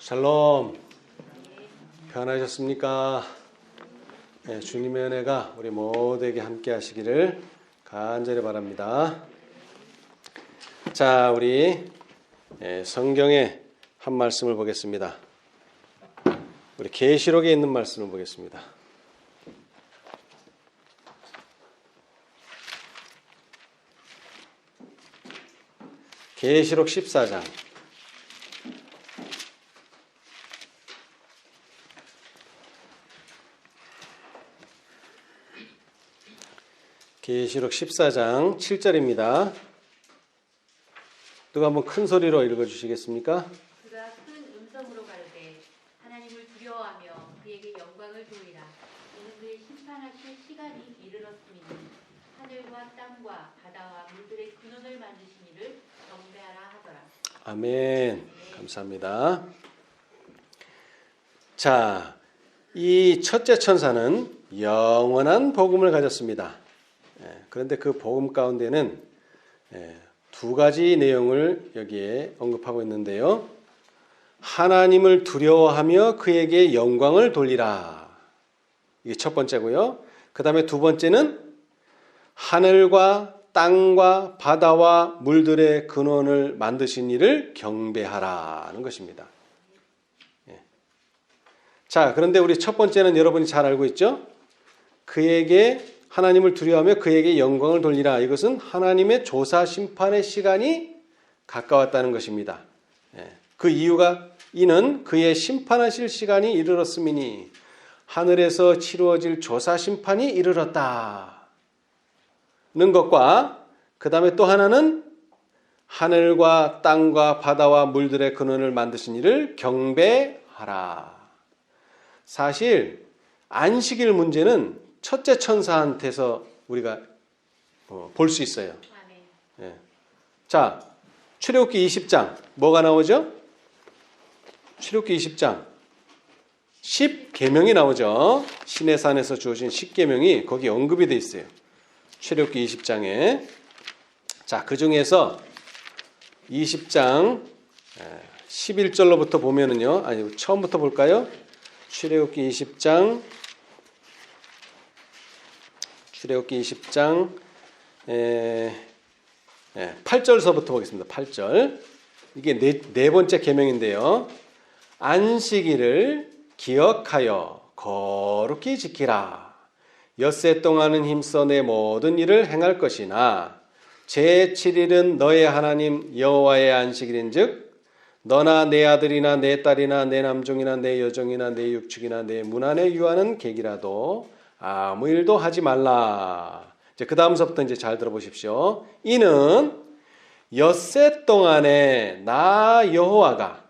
샬롬. 편하셨습니까? 네, 주님의 은혜가 우리 모두에게 함께 하시기를 간절히 바랍니다. 자, 우리 성경의 한 말씀을 보겠습니다. 우리 계시록에 있는 말씀을 보겠습니다. 계시록 14장. 계시록 14장 7절입니다. 누가 한번 큰 소리로 읽어주시겠습니까? 그가 큰 음성으로 가르되 하나님을 두려워하며 그에게 영광을 돌리라. 이는 그의 심판하실 시간이 이르렀음이니 하늘과 땅과 바다와 물들의 근원을 만드신 이를 경배하라 하더라. 아멘. 감사합니다. 자, 이 첫째 천사는 영원한 복음을 가졌습니다. 그런데 그 복음 가운데는 두 가지 내용을 여기에 언급하고 있는데요. 하나님을 두려워하며 그에게 영광을 돌리라. 이게 첫 번째고요. 그 다음에 두 번째는 하늘과 땅과 바다와 물들의 근원을 만드신 이를 경배하라는 것입니다. 자, 그런데 우리 첫 번째는 여러분이 잘 알고 있죠? 그에게 하나님을 두려워하며 그에게 영광을 돌리라. 이것은 하나님의 조사 심판의 시간이 가까웠다는 것입니다. 그 이는 그의 심판하실 시간이 이르렀음이니 하늘에서 치루어질 조사 심판이 이르렀다는 것과 그 다음에 또 하나는 하늘과 땅과 바다와 물들의 근원을 만드신 이를 경배하라. 사실 안식일 문제는 첫째 천사한테서 우리가 볼 수 있어요. 자, 출애굽기 20장 뭐가 나오죠? 출애굽기 20장 10계명이 나오죠. 시내산에서 주어진 10계명이 거기 언급이 되어 있어요. 출애굽기 20장에 자, 그 중에서 20장 11절로부터 보면은요. 아니, 처음부터 볼까요? 출애굽기 20장 8절서부터 보겠습니다. 8절. 이게 네 번째 계명인데요. 안식일을 기억하여 거룩히 지키라. 엿새 동안은 힘써 내 모든 일을 행할 것이나 제7일은 너의 하나님 여호와의 안식일인즉 너나 내 아들이나 내 딸이나 내 남종이나 내 여종이나 내 육축이나 내 문 안에 유하는 객이라도 아무 일도 하지 말라. 이제 그 다음서부터 이제 잘 들어보십시오. 이는 엿새 동안에 나 여호와가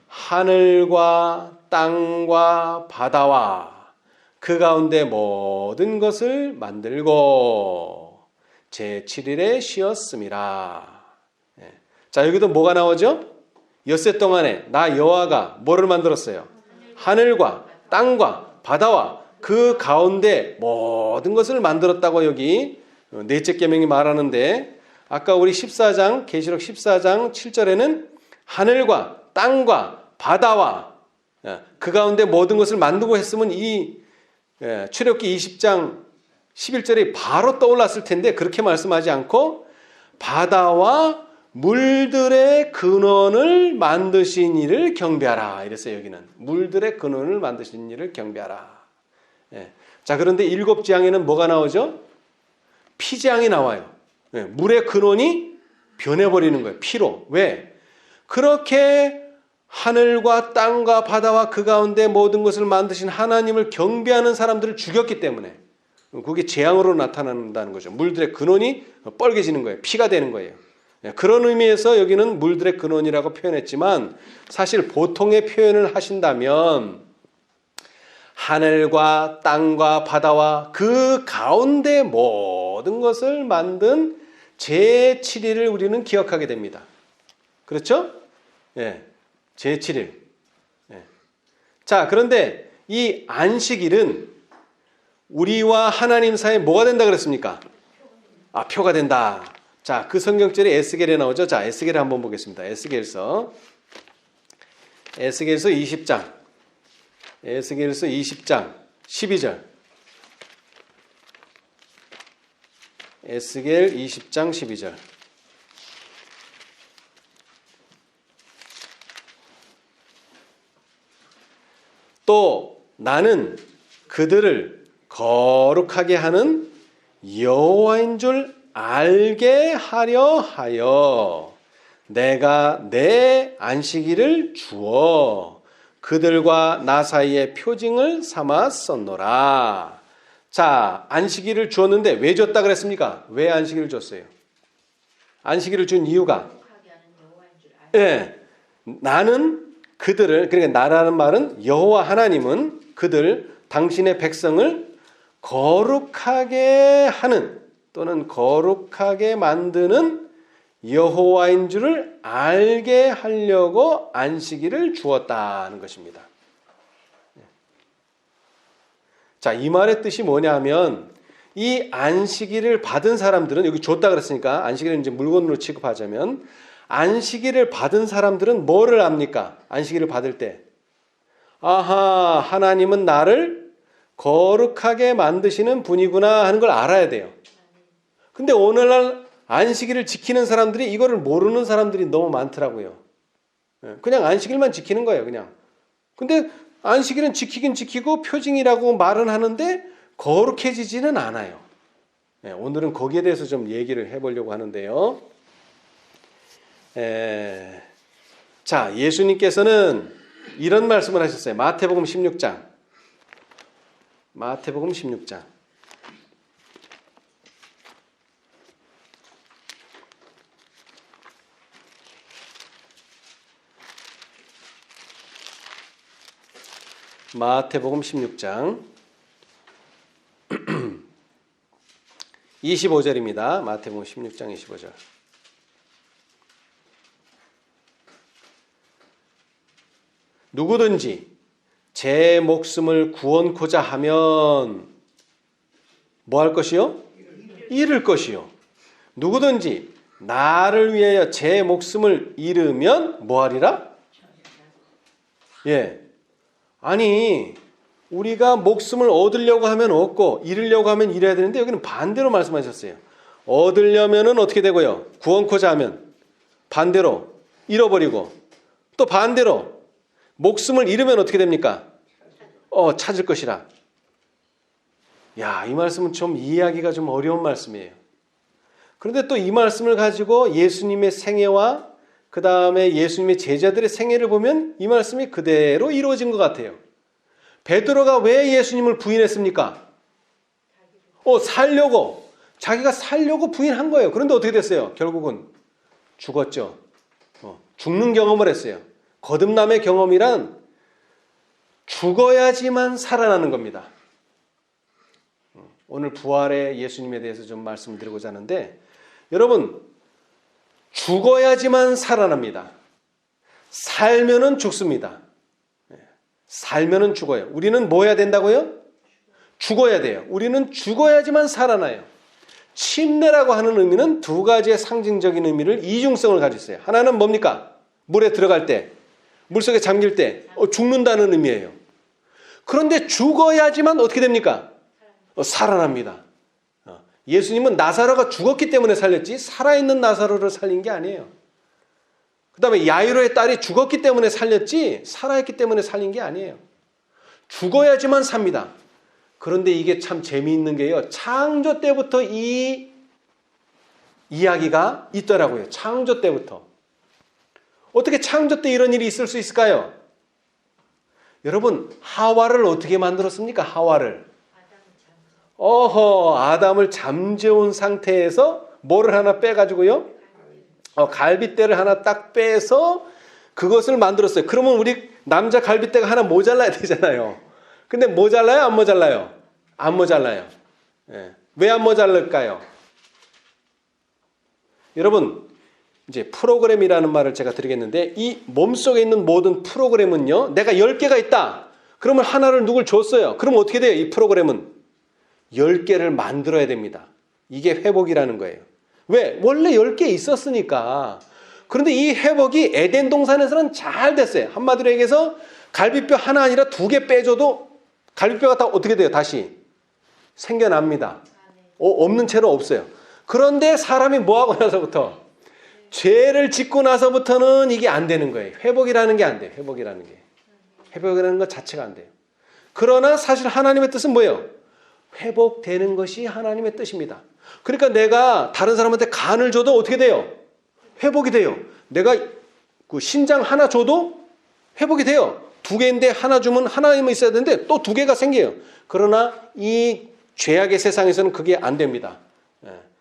하늘과 땅과 바다와 그 가운데 모든 것을 만들고 제7일에 쉬었음이라. 자, 여기도 뭐가 나오죠? 엿새 동안에 나 여호와가 뭐를 만들었어요? 하늘과 땅과 바다와 그 가운데 모든 것을 만들었다고 여기 넷째 계명이 말하는데 아까 우리 14장 계시록 14장 7절에는 하늘과 땅과 바다와 그 가운데 모든 것을 만들고 했으면 이 출애굽기 20장 11절이 바로 떠올랐을 텐데 그렇게 말씀하지 않고 바다와 물들의 근원을 만드신 이를 경배하라 이랬어요. 여기는 물들의 근원을 만드신 이를 경배하라. 자, 그런데 7장에는 뭐가 나오죠? 피재앙이 나와요. 물의 근원이 변해버리는 거예요. 피로. 왜? 그렇게 하늘과 땅과 바다와 그 가운데 모든 것을 만드신 하나님을 경배하는 사람들을 죽였기 때문에 그게 재앙으로 나타난다는 거죠. 물들의 근원이 뻘개지는 거예요. 피가 되는 거예요. 그런 의미에서 여기는 물들의 근원이라고 표현했지만 사실 보통의 표현을 하신다면 하늘과 땅과 바다와 그 가운데 모든 것을 만든 제7일을 우리는 기억하게 됩니다. 그렇죠? 제7일. 자, 그런데 이 안식일은 우리와 하나님 사이에 뭐가 된다 그랬습니까? 표가 된다. 자, 그 성경절이 에스겔에 나오죠. 자, 에스겔을 한번 보겠습니다. 에스겔서 에스겔서 20장. 에스겔서 20장 12절. 에스겔 20장 12절. 또 나는 그들을 거룩하게 하는 여호와인 줄 알게 하려 하여 내가 내 안식일을 주어 그들과 나 사이에 표징을 삼았었노라. 자, 안식일을 주었는데 왜 줬다 그랬습니까? 왜 안식일을 줬어요? 안식일을 준 이유가 거룩하게 하는 여호와인 줄 알고. 예, 나는 그들을, 그러니까 나라는 말은 여호와 하나님은 그들, 당신의 백성을 거룩하게 하는 또는 거룩하게 만드는 여호와인 줄을 알게 하려고 안식일을 주었다는 것입니다. 자, 이 말의 뜻이 뭐냐면 이 안식일을 받은 사람들은, 여기 줬다 그랬으니까 안식일을 이제 물건으로 취급하자면, 안식일을 받은 사람들은 뭐를 압니까? 안식일을 받을 때, 아하, 하나님은 나를 거룩하게 만드시는 분이구나 하는 걸 알아야 돼요. 근데 오늘날 안식일을 지키는 사람들이 이거를 모르는 사람들이 너무 많더라고요. 그냥 안식일만 지키는 거예요, 그냥. 근데 안식일은 지키긴 지키고 표징이라고 말은 하는데 거룩해지지는 않아요. 오늘은 거기에 대해서 좀 얘기를 해보려고 하는데요. 자, 예수님께서는 이런 말씀을 하셨어요. 마태복음 16장. 마태복음 16장. 마태복음 16장 25절입니다. 마태복음 16장 25절. 누구든지 제 목숨을 구원코자 하면 뭐 할 것이요? 잃을 것이요. 누구든지 나를 위하여 제 목숨을 잃으면 뭐 하리라? 예. 아니, 우리가 목숨을 얻으려고 하면 얻고 잃으려고 하면 잃어야 되는데 여기는 반대로 말씀하셨어요. 얻으려면은 어떻게 되고요? 구원코자 하면 반대로 잃어버리고, 또 반대로 목숨을 잃으면 어떻게 됩니까? 찾을 것이라. 야, 이 말씀은 좀 이해하기가 좀 어려운 말씀이에요. 그런데 또 이 말씀을 가지고 예수님의 생애와 그 다음에 예수님의 제자들의 생애를 보면 이 말씀이 그대로 이루어진 것 같아요. 베드로가 왜 예수님을 부인했습니까? 살려고. 자기가 살려고 부인한 거예요. 그런데 어떻게 됐어요? 결국은 죽었죠. 죽는 경험을 했어요. 거듭남의 경험이란 죽어야지만 살아나는 겁니다. 오늘 부활의 예수님에 대해서 좀 말씀을 드리고자 하는데, 여러분, 죽어야지만 살아납니다. 살면은 죽습니다. 살면은 죽어요. 우리는 뭐 해야 된다고요? 죽어야 돼요. 우리는 죽어야지만 살아나요. 침례라고 하는 의미는 두 가지의 상징적인 의미를, 이중성을 가지고 있어요. 하나는 뭡니까? 물에 들어갈 때, 물속에 잠길 때 죽는다는 의미예요. 그런데 죽어야지만 어떻게 됩니까? 살아납니다. 예수님은 나사로가 죽었기 때문에 살렸지 살아있는 나사로를 살린 게 아니에요. 그 다음에 야이로의 딸이 죽었기 때문에 살렸지 살아있기 때문에 살린 게 아니에요. 죽어야지만 삽니다. 그런데 이게 참 재미있는 게요, 창조 때부터 이 이야기가 있더라고요. 창조 때부터. 어떻게 창조 때 이런 일이 있을 수 있을까요? 여러분, 하와를 어떻게 만들었습니까? 하와를. 아담을 잠재운 상태에서 뭐를 하나 빼가지고요? 갈빗대를 하나 딱 빼서 그것을 만들었어요. 그러면 우리 남자 갈빗대가 하나 모자라야 되잖아요. 근데 모자라요? 안 모자라요? 안 모자라요. 왜 안 모자랄까요? 여러분, 이제 프로그램이라는 말을 제가 드리겠는데, 이 몸속에 있는 모든 프로그램은요, 내가 10개가 있다. 그러면 하나를 누굴 줬어요. 그럼 어떻게 돼요? 이 프로그램은 10개를 만들어야 됩니다. 이게 회복이라는 거예요. 왜? 원래 10개 있었으니까. 그런데 이 회복이 에덴 동산에서는 잘 됐어요. 한마디로 얘기해서 갈비뼈 하나 아니라 2개 빼줘도 갈비뼈가 다 어떻게 돼요? 다시 생겨납니다. 없는 채로 없어요. 그런데 사람이 뭐하고 나서부터 죄를 짓고 나서부터는 이게 안 되는 거예요. 회복이라는 게 안 돼요. 회복이라는 것 자체가 안 돼요. 그러나 사실 하나님의 뜻은 뭐예요? 회복되는 것이 하나님의 뜻입니다. 그러니까 내가 다른 사람한테 간을 줘도 어떻게 돼요? 회복이 돼요. 내가 그 신장 하나 줘도 회복이 돼요. 2개인데 하나 주면 하나님은 있어야 되는데 또 2개가 생겨요. 그러나 이 죄악의 세상에서는 그게 안 됩니다.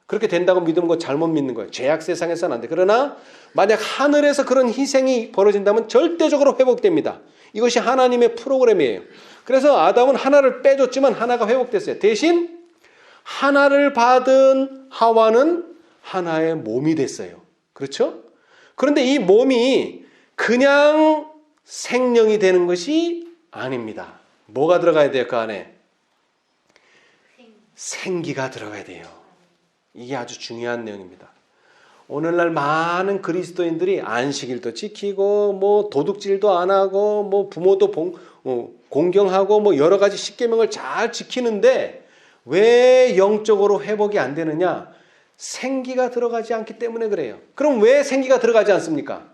그렇게 된다고 믿으면 거 잘못 믿는 거예요. 죄악 세상에서는 안 돼. 그러나 만약 하늘에서 그런 희생이 벌어진다면 절대적으로 회복됩니다. 이것이 하나님의 프로그램이에요. 그래서 아담은 하나를 빼줬지만 하나가 회복됐어요. 대신 하나를 받은 하와는 하나의 몸이 됐어요. 그렇죠? 그런데 이 몸이 그냥 생명이 되는 것이 아닙니다. 뭐가 들어가야 돼요? 그 안에? 생기가 들어가야 돼요. 이게 아주 중요한 내용입니다. 오늘날 많은 그리스도인들이 안식일도 지키고 뭐 도둑질도 안 하고 뭐 부모도 공경하고 뭐 여러 가지 십계명을 잘 지키는데 왜 영적으로 회복이 안 되느냐? 생기가 들어가지 않기 때문에 그래요. 그럼 왜 생기가 들어가지 않습니까?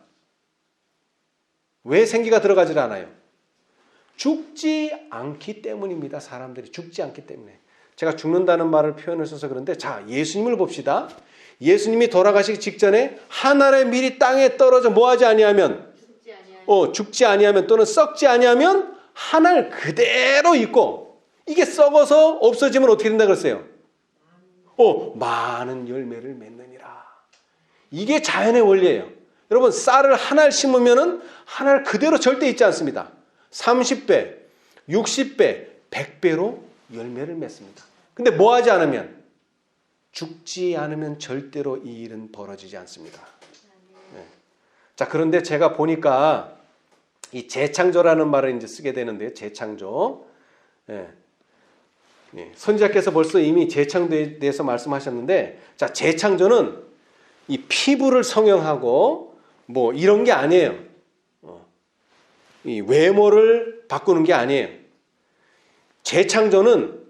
왜 생기가 들어가질 않아요? 죽지 않기 때문입니다. 사람들이 죽지 않기 때문에. 제가 죽는다는 말을 표현을 써서 그런데 자, 예수님을 봅시다. 예수님이 돌아가시기 직전에 한 알의 밀이 땅에 떨어져 뭐하지 아니하면 죽지 아니하면 또는 썩지 아니하면 한 알 그대로 있고 이게 썩어서 없어지면 어떻게 된다 그랬어요? 많은 열매를 맺느니라. 이게 자연의 원리예요. 여러분 쌀을 한 알 심으면은 한 알 그대로 절대 있지 않습니다. 30배, 60배, 100배로 열매를 맺습니다. 근데 뭐 하지 않으면? 죽지 않으면 절대로 이 일은 벌어지지 않습니다. 네. 자, 그런데 제가 보니까 이 재창조라는 말을 이제 쓰게 되는데요. 재창조. 네. 네. 선지자께서 벌써 이미 재창조에 대해서 말씀하셨는데, 자, 재창조는 이 피부를 성형하고 뭐 이런 게 아니에요. 이 외모를 바꾸는 게 아니에요. 재창조는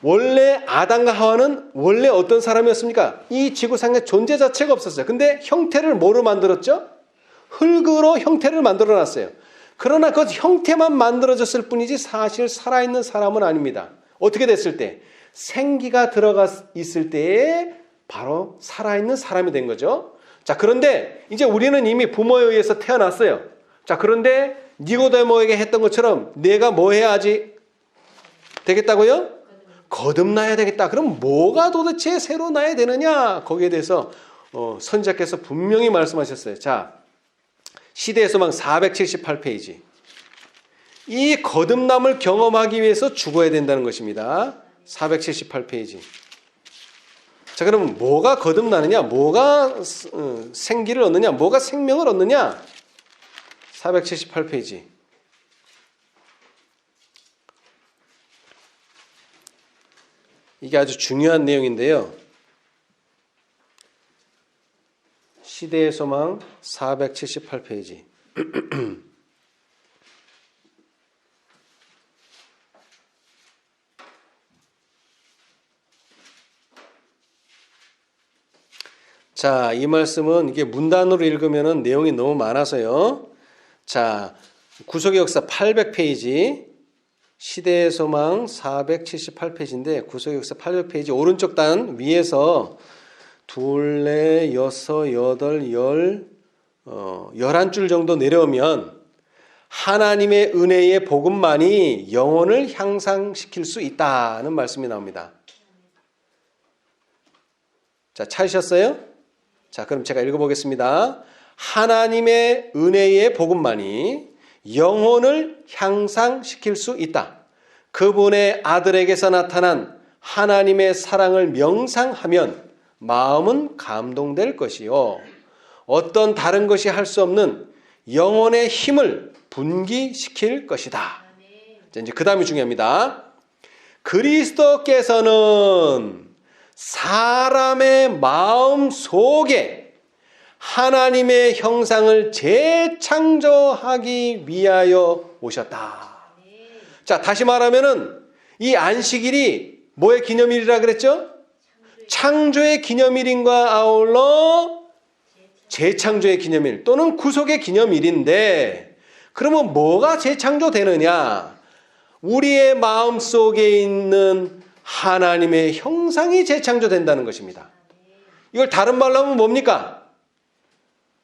원래 아담과 하와는 원래 어떤 사람이었습니까? 이 지구상에 존재 자체가 없었어요. 근데 형태를 뭐로 만들었죠? 흙으로 형태를 만들어 놨어요. 그러나 그 형태만 만들어졌을 뿐이지 사실 살아있는 사람은 아닙니다. 어떻게 됐을 때? 생기가 들어가 있을 때에 바로 살아있는 사람이 된 거죠. 자, 그런데 이제 우리는 이미 부모에 의해서 태어났어요. 자, 그런데 니고데모에게 했던 것처럼 내가 뭐 해야지 되겠다고요? 거듭나야 되겠다. 그럼 뭐가 도대체 새로 나야 되느냐? 거기에 대해서 선지자께서 분명히 말씀하셨어요. 자, 시대의 소망 478페이지. 이 거듭남을 경험하기 위해서 죽어야 된다는 것입니다. 478페이지. 자, 그러면 뭐가 거듭나느냐? 뭐가 생기를 얻느냐? 뭐가 생명을 얻느냐? 478페이지. 이게 아주 중요한 내용인데요. 시대의 소망 478페이지. 자, 이 말씀은 이게 문단으로 읽으면 내용이 너무 많아서요. 자, 구속의 역사 800페이지, 시대의 소망 478페이지인데 구속의 역사 800페이지 오른쪽 단 위에서 2, 4, 6, 8, 11줄 정도 내려오면 하나님의 은혜의 복음만이 영혼을 향상시킬 수 있다는 말씀이 나옵니다. 자, 찾으셨어요? 자, 그럼 제가 읽어보겠습니다. 하나님의 은혜의 복음만이 영혼을 향상시킬 수 있다. 그분의 아들에게서 나타난 하나님의 사랑을 명상하면 마음은 감동될 것이요. 어떤 다른 것이 할 수 없는 영혼의 힘을 분기시킬 것이다. 자, 이제 그 다음이 중요합니다. 그리스도께서는 사람의 마음 속에 하나님의 형상을 재창조하기 위하여 오셨다. 자, 다시 말하면은 이 안식일이 뭐의 기념일이라 그랬죠? 창조의 기념일인과 아울러 재창조의 기념일 또는 구속의 기념일인데, 그러면 뭐가 재창조되느냐? 우리의 마음속에 있는 하나님의 형상이 재창조된다는 것입니다. 이걸 다른 말로 하면 뭡니까?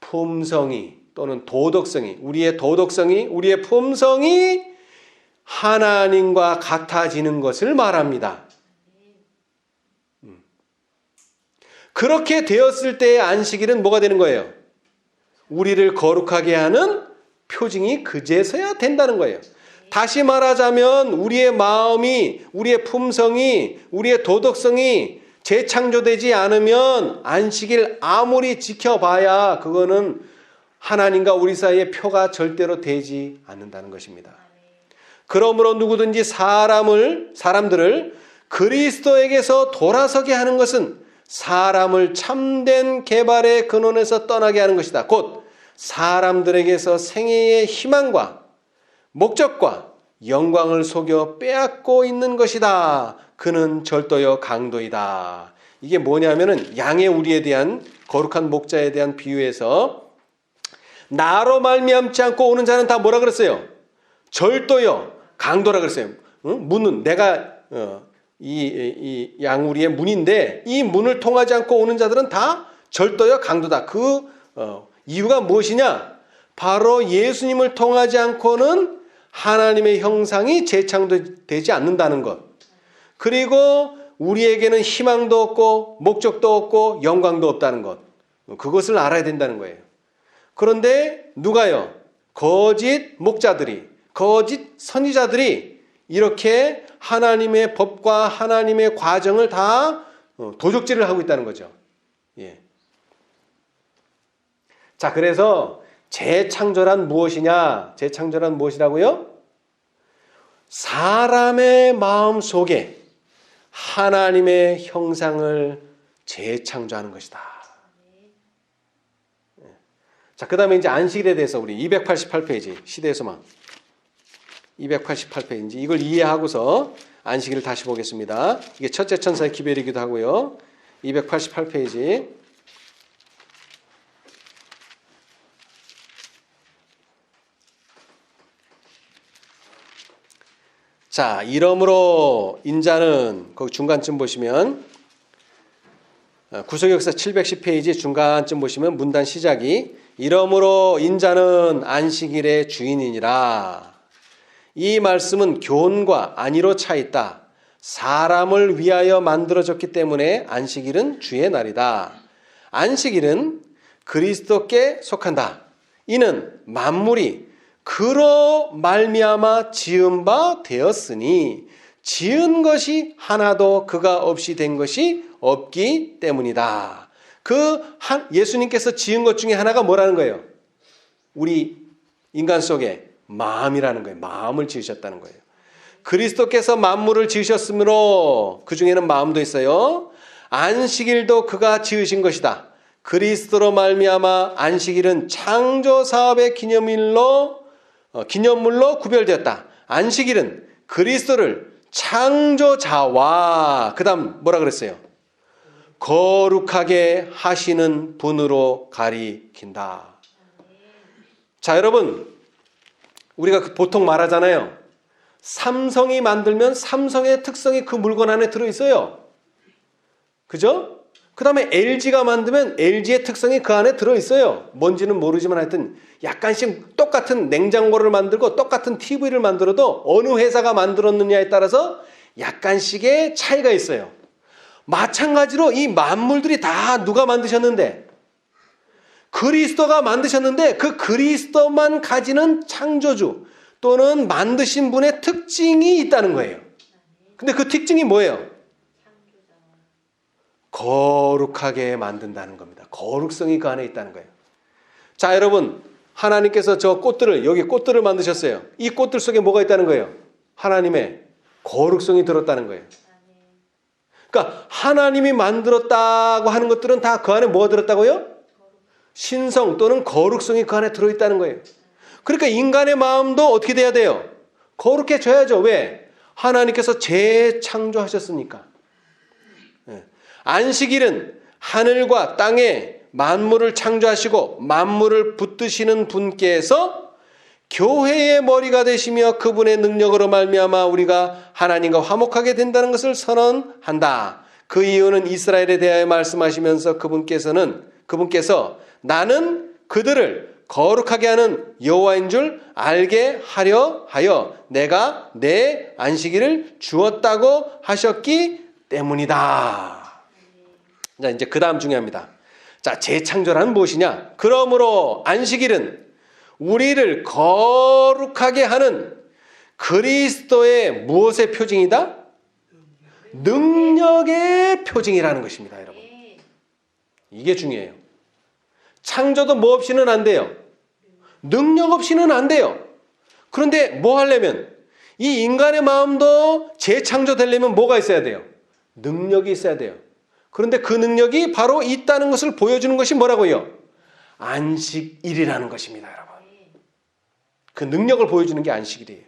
품성이 또는 도덕성이, 우리의 도덕성이, 우리의 품성이 하나님과 같아지는 것을 말합니다. 그렇게 되었을 때의 안식일은 뭐가 되는 거예요? 우리를 거룩하게 하는 표징이 그제서야 된다는 거예요. 다시 말하자면 우리의 마음이, 우리의 품성이, 우리의 도덕성이 재창조되지 않으면 안식일 아무리 지켜봐야 그거는 하나님과 우리 사이의 표가 절대로 되지 않는다는 것입니다. 그러므로 누구든지 사람들을 그리스도에게서 돌아서게 하는 것은 사람을 참된 개발의 근원에서 떠나게 하는 것이다. 곧 사람들에게서 생애의 희망과 목적과 영광을 속여 빼앗고 있는 것이다. 그는 절도요 강도이다. 이게 뭐냐면은 양의 우리에 대한 거룩한 목자에 대한 비유에서 나로 말미암지 않고 오는 자는 다 뭐라 그랬어요? 절도요 강도라 그랬어요. 문은 내가 이 양우리의 문인데 이 문을 통하지 않고 오는 자들은 다 절도요 강도다. 그 이유가 무엇이냐? 바로 예수님을 통하지 않고는 하나님의 형상이 재창조되지 않는다는 것. 그리고 우리에게는 희망도 없고 목적도 없고 영광도 없다는 것. 그것을 알아야 된다는 거예요. 그런데 누가요? 거짓 목자들이, 거짓 선지자들이 이렇게 하나님의 법과 하나님의 과정을 다 도적질을 하고 있다는 거죠. 예. 자, 그래서 재창조란 무엇이냐? 재창조란 무엇이라고요? 사람의 마음 속에 하나님의 형상을 재창조하는 것이다. 자, 그 다음에 이제 안식일에 대해서 우리 288페이지 시대의 소망 288페이지 이걸 이해하고서 안식일을 다시 보겠습니다. 이게 첫째 천사의 기별이기도 하고요. 288페이지 자, 이러므로 인자는 거기 중간쯤 보시면 구속역사 710페이지 중간쯤 보시면 문단 시작이 이러므로 인자는 안식일의 주인이니라. 이 말씀은 교훈과 안위로 차 있다. 사람을 위하여 만들어졌기 때문에 안식일은 주의 날이다. 안식일은 그리스도께 속한다. 이는 만물이 그로 말미암아 지은 바 되었으니 지은 것이 하나도 그가 없이 된 것이 없기 때문이다. 예수님께서 지은 것 중에 하나가 뭐라는 거예요? 우리 인간 속에 마음이라는 거예요. 마음을 지으셨다는 거예요. 그리스도께서 만물을 지으셨으므로 그 중에는 마음도 있어요. 안식일도 그가 지으신 것이다. 그리스도로 말미암아 안식일은 창조 사업의 기념물로 구별되었다. 안식일은 그리스도를 창조자와 그다음 뭐라 그랬어요? 거룩하게 하시는 분으로 가리킨다. 자, 여러분, 우리가 보통 말하잖아요. 삼성이 만들면 삼성의 특성이 그 물건 안에 들어있어요. 그죠? 그 다음에 LG가 만들면 LG의 특성이 그 안에 들어있어요. 뭔지는 모르지만 하여튼 약간씩 똑같은 냉장고를 만들고 똑같은 TV를 만들어도 어느 회사가 만들었느냐에 따라서 약간씩의 차이가 있어요. 마찬가지로 이 만물들이 다 누가 만드셨는데? 그리스도가 만드셨는데 그 그리스도만 가지는 창조주 또는 만드신 분의 특징이 있다는 거예요. 근데 그 특징이 뭐예요? 거룩하게 만든다는 겁니다. 거룩성이 그 안에 있다는 거예요. 자, 여러분, 하나님께서 여기 꽃들을 만드셨어요. 이 꽃들 속에 뭐가 있다는 거예요? 하나님의 거룩성이 들었다는 거예요. 그러니까 하나님이 만들었다고 하는 것들은 다 그 안에 뭐가 들었다고요? 신성 또는 거룩성이 그 안에 들어있다는 거예요. 그러니까 인간의 마음도 어떻게 돼야 돼요? 거룩해져야죠. 왜? 하나님께서 재창조하셨으니까. 안식일은 하늘과 땅에 만물을 창조하시고 만물을 붙드시는 분께서 교회의 머리가 되시며 그분의 능력으로 말미암아 우리가 하나님과 화목하게 된다는 것을 선언한다. 그 이유는 이스라엘에 대하여 말씀하시면서 그분께서 나는 그들을 거룩하게 하는 여호와인 줄 알게 하려 하여 내가 내 안식일을 주었다고 하셨기 때문이다. 자, 이제 그 다음 중요합니다. 자, 재창조란 무엇이냐? 그러므로 안식일은 우리를 거룩하게 하는 그리스도의 무엇의 표징이다? 능력의 표징이라는 것입니다, 여러분. 이게 중요해요. 창조도 뭐 없이는 안 돼요. 능력 없이는 안 돼요. 그런데 뭐 하려면 이 인간의 마음도 재창조되려면 뭐가 있어야 돼요? 능력이 있어야 돼요. 그런데 그 능력이 바로 있다는 것을 보여주는 것이 뭐라고요? 안식일이라는 것입니다, 여러분. 그 능력을 보여주는 게 안식일이에요.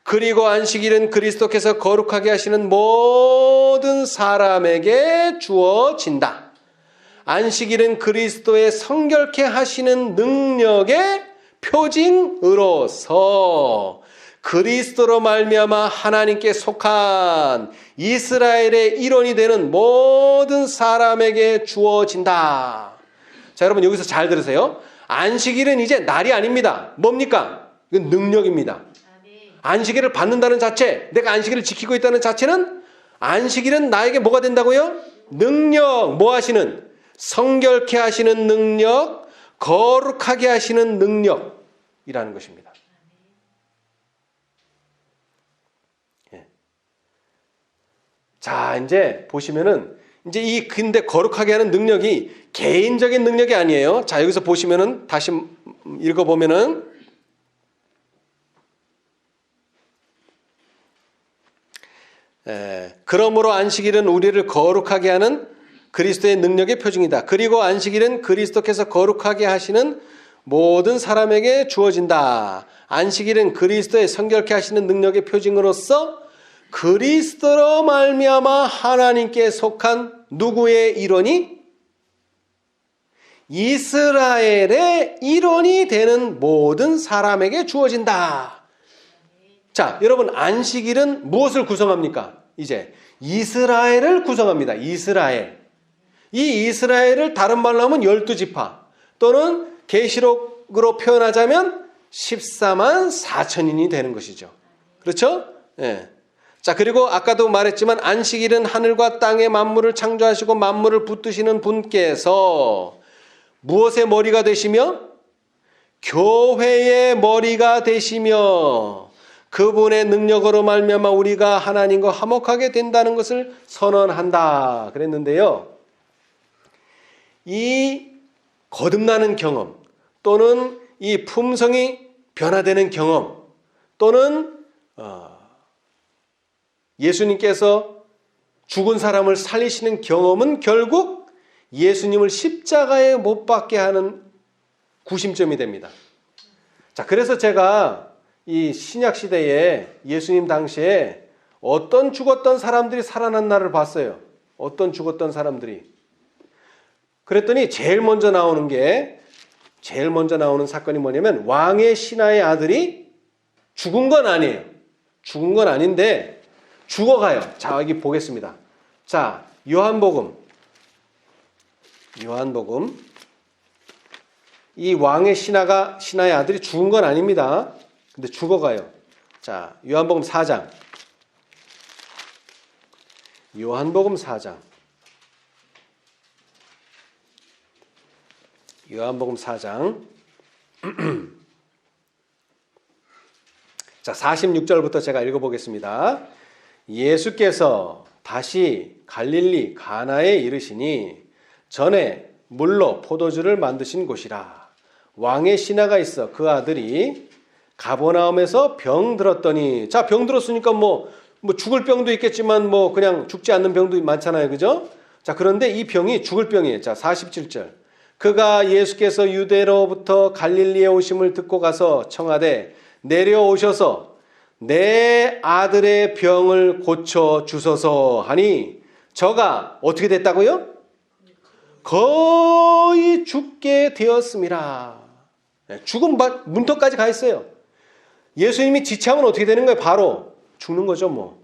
그리고 안식일은 그리스도께서 거룩하게 하시는 모든 사람에게 주어진다. 안식일은 그리스도의 성결케 하시는 능력의 표징으로서 그리스도로 말미암아 하나님께 속한 이스라엘의 일원이 되는 모든 사람에게 주어진다. 자, 여러분 여기서 잘 들으세요. 안식일은 이제 날이 아닙니다. 뭡니까? 이건 능력입니다. 안식일을 받는다는 자체, 내가 안식일을 지키고 있다는 자체는 안식일은 나에게 뭐가 된다고요? 능력, 뭐 하시는? 성결케 하시는 능력, 거룩하게 하시는 능력이라는 것입니다. 예. 자, 이제 보시면은 이제 이 근데 거룩하게 하는 능력이 개인적인 능력이 아니에요. 자, 여기서 보시면은 다시 읽어보면은 그러므로 안식일은 우리를 거룩하게 하는 그리스도의 능력의 표징이다. 그리고 안식일은 그리스도께서 거룩하게 하시는 모든 사람에게 주어진다. 안식일은 그리스도의 성결케 하시는 능력의 표징으로서 그리스도로 말미암아 하나님께 속한 누구의 일원이? 이스라엘의 일원이 되는 모든 사람에게 주어진다. 자, 여러분 안식일은 무엇을 구성합니까? 이제 이스라엘을 구성합니다. 이스라엘. 이 이스라엘을 다른 말로 하면 12지파 또는 계시록으로 표현하자면 14만 4천인이 되는 것이죠. 그렇죠? 예. 자, 그리고 아까도 말했지만 안식일은 하늘과 땅의 만물을 창조하시고 만물을 붙드시는 분께서 무엇의 머리가 되시며? 교회의 머리가 되시며 그분의 능력으로 말미암아 우리가 하나님과 화목하게 된다는 것을 선언한다 그랬는데요. 이 거듭나는 경험 또는 이 품성이 변화되는 경험 또는 예수님께서 죽은 사람을 살리시는 경험은 결국 예수님을 십자가에 못 박게 하는 구심점이 됩니다. 자, 그래서 제가 이 신약 시대에 예수님 당시에 어떤 죽었던 사람들이 살아난 날을 봤어요. 어떤 죽었던 사람들이. 그랬더니 제일 먼저 나오는 사건이 뭐냐면 왕의 신하의 아들이 죽은 건 아니에요. 죽은 건 아닌데 죽어가요. 자, 여기 보겠습니다. 자, 요한복음. 이 왕의 신하의 아들이 죽은 건 아닙니다. 근데 죽어가요. 자, 요한복음 4장. 요한복음 4장. 자, 46절부터 제가 읽어보겠습니다. 예수께서 다시 갈릴리 가나에 이르시니 전에 물로 포도주를 만드신 곳이라. 왕의 신하가 있어 그 아들이 가버나움에서 병 들었더니, 자, 병 들었으니까 뭐 죽을 병도 있겠지만 뭐 그냥 죽지 않는 병도 많잖아요. 그죠? 자, 그런데 이 병이 죽을 병이에요. 자, 47절. 그가 예수께서 유대로부터 갈릴리에 오심을 듣고 가서 청하되 내려오셔서 내 아들의 병을 고쳐 주소서 하니 저가 어떻게 됐다고요? 거의 죽게 되었습니다. 죽음 문턱까지 가 있어요. 예수님이 지체하면 어떻게 되는 거예요? 바로 죽는 거죠 뭐.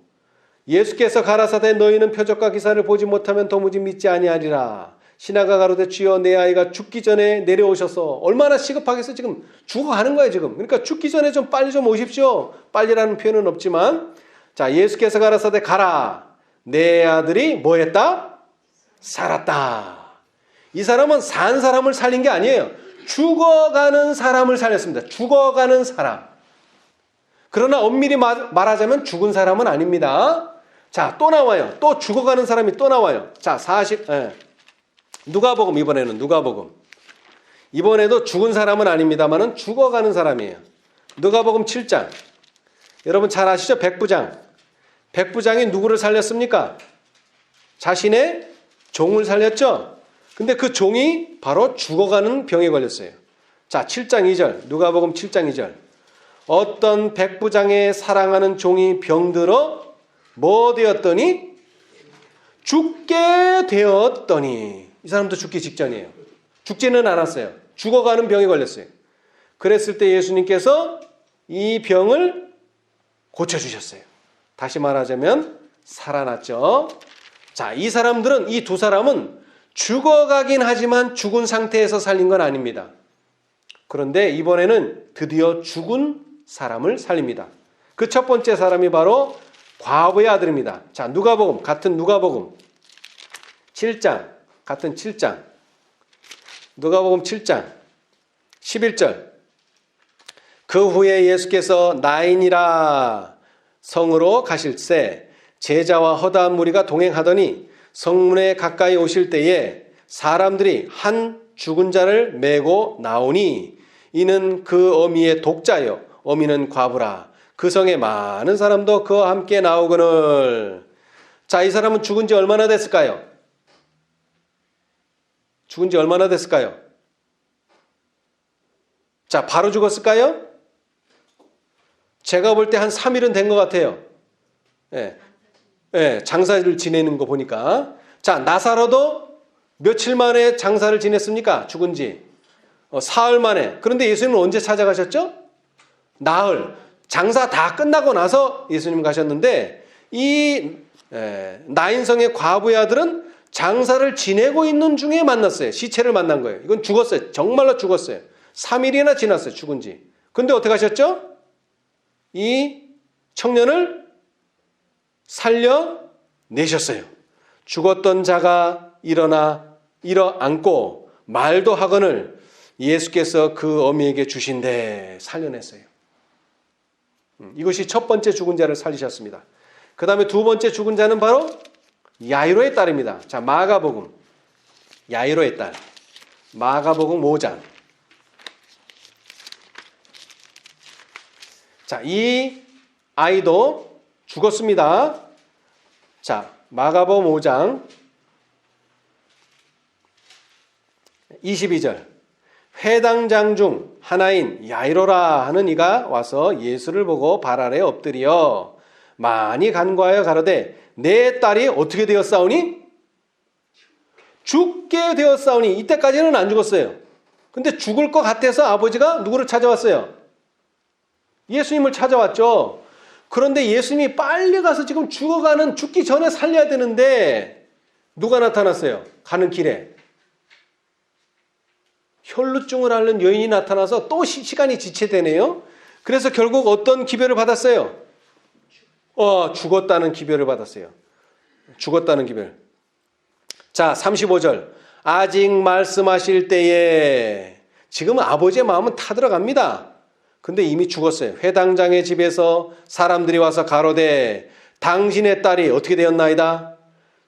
예수께서 가라사대 너희는 표적과 기사를 보지 못하면 도무지 믿지 아니하리라. 신하가 가로되 주여 내 아이가 죽기 전에 내려오셔서 얼마나 시급하겠어. 지금 죽어가는 거예요 지금. 그러니까 죽기 전에 좀 빨리 좀 오십시오. 빨리라는 표현은 없지만 자 예수께서 가라사대 가라. 내 아들이 뭐 했다? 살았다. 이 사람은 산 사람을 살린 게 아니에요. 죽어가는 사람을 살렸습니다. 죽어가는 사람. 그러나 엄밀히 말하자면 죽은 사람은 아닙니다. 자, 또 나와요. 또 죽어가는 사람이 또 나와요. 자, 누가복음 이번에는 누가복음. 이번에도 죽은 사람은 아닙니다만은 죽어가는 사람이에요. 누가복음 7장. 여러분 잘 아시죠? 백부장. 백부장이 누구를 살렸습니까? 자신의 종을 살렸죠? 근데 그 종이 바로 죽어가는 병에 걸렸어요. 자, 7장 2절. 누가복음 7장 2절. 어떤 백부장의 사랑하는 종이 병들어 뭐 되었더니? 죽게 되었더니. 이 사람도 죽기 직전이에요. 죽지는 않았어요. 죽어가는 병에 걸렸어요. 그랬을 때 예수님께서 이 병을 고쳐주셨어요. 다시 말하자면 살아났죠. 자, 이 사람들은 이 두 사람은 죽어가긴 하지만 죽은 상태에서 살린 건 아닙니다. 그런데 이번에는 드디어 죽은 사람을 살립니다. 그 첫 번째 사람이 바로 과부의 아들입니다. 자, 누가복음, 같은 누가복음 7장, 같은 7장, 누가복음 7장 11절. 그 후에 예수께서 나인이라 성으로 가실새 제자와 허다한 무리가 동행하더니 성문에 가까이 오실 때에 사람들이 한 죽은 자를 메고 나오니 이는 그 어미의 독자요 어미는 과부라. 그 성에 많은 사람도 그와 함께 나오거늘. 자, 이 사람은 죽은 지 얼마나 됐을까요? 죽은 지 얼마나 됐을까요? 자, 바로 죽었을까요? 제가 볼 때 한 3일은 된 것 같아요. 장사를 지내는 거 보니까. 자, 나사로도 며칠 만에 장사를 지냈습니까? 죽은 지 사흘 만에. 그런데 예수님은 언제 찾아가셨죠? 나흘. 장사 다 끝나고 나서 예수님 가셨는데 이 나인성의 과부의 아들은 장사를 지내고 있는 중에 만났어요. 시체를 만난 거예요. 이건 죽었어요. 정말로 죽었어요. 3일이나 지났어요. 죽은 지. 근데 어떻게 하셨죠? 이 청년을 살려내셨어요. 죽었던 자가 일어앉고 말도 하거늘 예수께서 그 어미에게 주신대 살려냈어요. 이것이 첫 번째 죽은 자를 살리셨습니다. 그 다음에 두 번째 죽은 자는 바로 야이로의 딸입니다. 자, 마가복음 야이로의 딸 마가복음 5장. 자, 이 아이도 죽었습니다. 자, 마가복음 5장 22절. 회당장 중 하나인 야이로라 하는 이가 와서 예수를 보고 발 아래 엎드려 많이 간구하여 가로되 내 딸이 어떻게 되었사오니? 죽게 되었사오니. 이때까지는 안 죽었어요. 근데 죽을 것 같아서 아버지가 누구를 찾아왔어요? 예수님을 찾아왔죠. 그런데 예수님이 빨리 가서 지금 죽기 전에 살려야 되는데 누가 나타났어요? 가는 길에 혈루증을 앓는 여인이 나타나서 또 시간이 지체되네요. 그래서 결국 어떤 기별을 받았어요? 죽었다는 기별을 받았어요. 죽었다는 기별. 자, 35절. 아직 말씀하실 때에 지금 아버지의 마음은 타들어갑니다. 근데 이미 죽었어요. 회당장의 집에서 사람들이 와서 가로되 당신의 딸이 어떻게 되었나이다?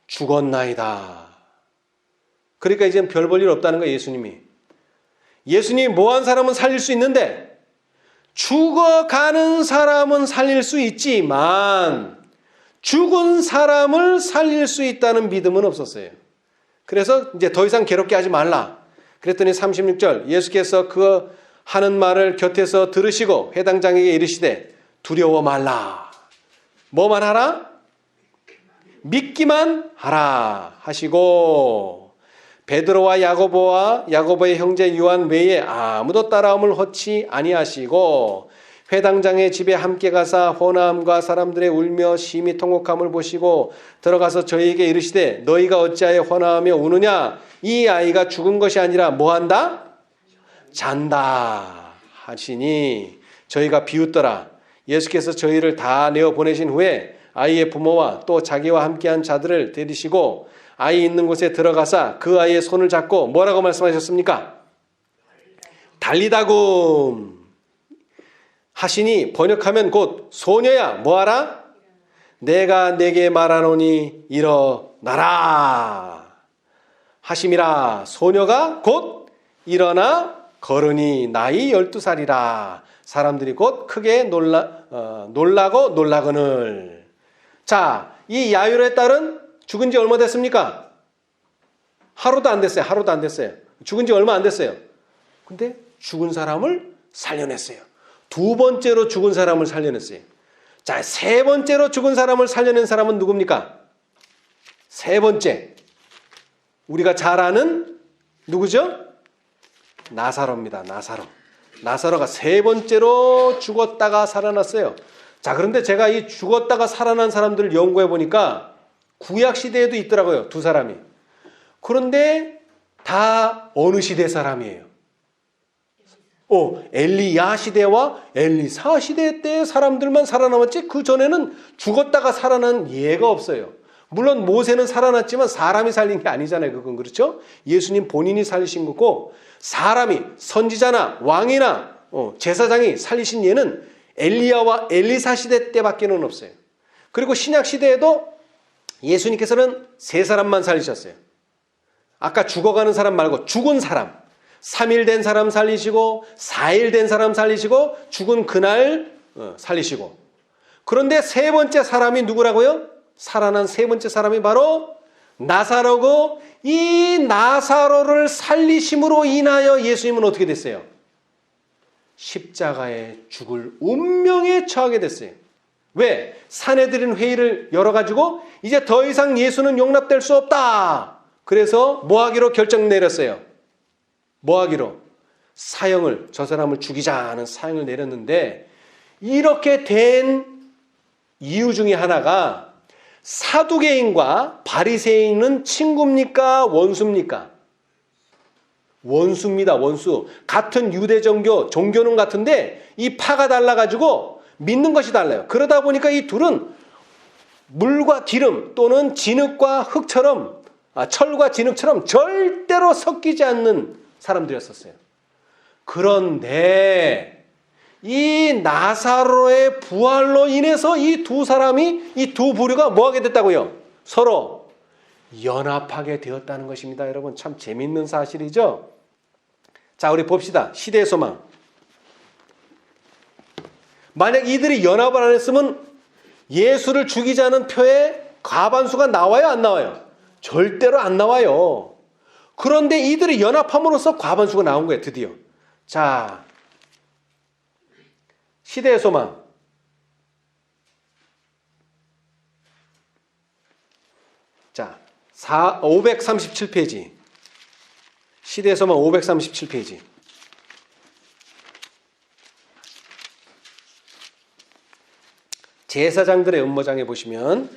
죽었나이다. 그러니까 이제는 별 볼 일 없다는 거예요. 예수님이 뭐한 사람은 살릴 수 있는데 죽어가는 사람은 살릴 수 있지만 죽은 사람을 살릴 수 있다는 믿음은 없었어요. 그래서 이제 더 이상 괴롭게 하지 말라. 그랬더니 36절 예수께서 그 하는 말을 곁에서 들으시고 회당장에게 이르시되 두려워 말라. 뭐만 하라? 믿기만 하라 하시고 베드로와 야고보의 형제 요한 외에 아무도 따라옴을 허치 아니하시고 회당장의 집에 함께 가사 호남과 사람들의 울며 심히 통곡함을 보시고 들어가서 저희에게 이르시되 너희가 어찌하여 호남하며 우느냐? 이 아이가 죽은 것이 아니라 뭐한다? 잔다 하시니 저희가 비웃더라. 예수께서 저희를 다 내어 보내신 후에 아이의 부모와 또 자기와 함께한 자들을 데리시고 아이 있는 곳에 들어가사 그 아이의 손을 잡고 뭐라고 말씀하셨습니까? 달리다굼 하시니 번역하면 곧 소녀야 뭐하라? 내가 내게 말하노니 일어나라 하심이라. 소녀가 곧 일어나 걸으니 나이 12살이라. 사람들이 곧 크게 놀라고 놀라거늘. 자, 이 야유로의 딸은 죽은 지 얼마 됐습니까? 하루도 안 됐어요. 하루도 안 됐어요. 죽은 지 얼마 안 됐어요. 근데 죽은 사람을 살려냈어요. 두 번째로 죽은 사람을 살려냈어요. 자, 세 번째로 죽은 사람을 살려낸 사람은 누굽니까? 세 번째. 우리가 잘 아는 누구죠? 나사로입니다. 나사로가 세 번째로 죽었다가 살아났어요. 자, 그런데 제가 이 죽었다가 살아난 사람들을 연구해 보니까 구약 시대에도 있더라고요. 두 사람이. 그런데 다 어느 시대 사람이에요? 엘리야 시대와 엘리사 시대 때 사람들만 살아남았지 그 전에는 죽었다가 살아난 예가 없어요. 물론 모세는 살아났지만 사람이 살린 게 아니잖아요. 그건 그렇죠? 예수님 본인이 살리신 거고 사람이 선지자나 왕이나 제사장이 살리신 예는 엘리야와 엘리사 시대 때밖에는 없어요. 그리고 신약 시대에도 예수님께서는 세 사람만 살리셨어요. 아까 죽어가는 사람 말고 죽은 사람, 3일 된 사람 살리시고 4일 된 사람 살리시고 죽은 그날 살리시고. 그런데 세 번째 사람이 누구라고요? 살아난 세 번째 사람이 바로 나사로고 이 나사로를 살리심으로 인하여 예수님은 어떻게 됐어요? 십자가에 죽을 운명에 처하게 됐어요. 왜? 사내들인 회의를 열어가지고 이제 더 이상 예수는 용납될 수 없다. 그래서 뭐 하기로 결정 내렸어요? 뭐 하기로? 사형을, 저 사람을 죽이자 하는 사형을 내렸는데 이렇게 된 이유 중에 하나가 사두개인과 바리새인은 친구입니까? 원수입니까? 원수입니다. 원수. 같은 유대 종교는 같은데 이 파가 달라가지고 믿는 것이 달라요. 그러다 보니까 이 둘은 물과 기름 또는 진흙과 흙처럼 철과 진흙처럼 절대로 섞이지 않는 사람들이었었어요. 그런데 이 나사로의 부활로 인해서 이 두 사람이 이 두 부류가 뭐하게 됐다고요? 서로 연합하게 되었다는 것입니다. 여러분 참 재밌는 사실이죠? 자, 우리 봅시다. 시대의 소망. 만약 이들이 연합을 안 했으면 예수를 죽이자는 표에 과반수가 나와요? 안 나와요? 절대로 안 나와요. 그런데 이들이 연합함으로써 과반수가 나온 거예요. 드디어. 자, 시대의 소망. 자, 537페이지. 시대의 소망 537페이지. 제사장들의 음모장에 보시면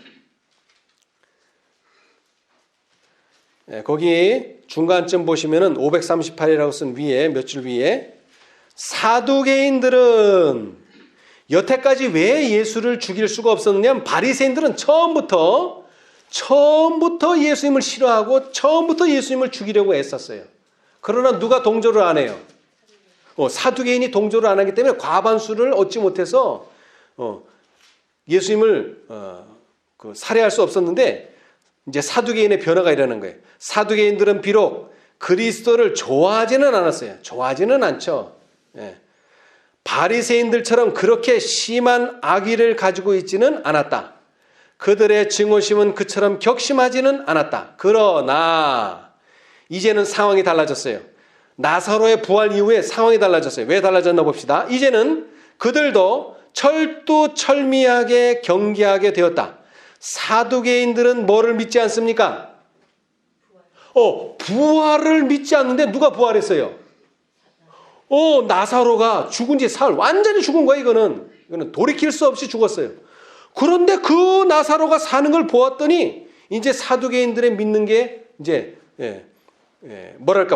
거기 중간쯤 보시면은 538이라고 쓴 위에 몇 줄 위에 사두개인들은 여태까지 왜 예수를 죽일 수가 없었느냐면 바리새인들은 처음부터 예수님을 싫어하고 처음부터 예수님을 죽이려고 애썼어요. 그러나 누가 동조를 안 해요? 사두개인이 동조를 안 하기 때문에 과반수를 얻지 못해서 예수님을 살해할 수 없었는데 이제 사두개인의 변화가 일어나는 거예요. 사두개인들은 비록 그리스도를 좋아하지는 않았어요. 좋아하지는 않죠. 예. 바리새인들처럼 그렇게 심한 악의를 가지고 있지는 않았다. 그들의 증오심은 그처럼 격심하지는 않았다. 그러나 이제는 상황이 달라졌어요. 나사로의 부활 이후에 상황이 달라졌어요. 왜 달라졌나 봅시다. 이제는 그들도 철두철미하게 경계하게 되었다. 사두개인들은 뭐를 믿지 않습니까? 부활을 믿지 않는데 누가 부활했어요? 나사로가 죽은 지 사흘, 완전히 죽은 거야, 이거는 돌이킬 수 없이 죽었어요. 그런데 그 나사로가 사는 걸 보았더니 이제 사두개인들의 믿는 게 이제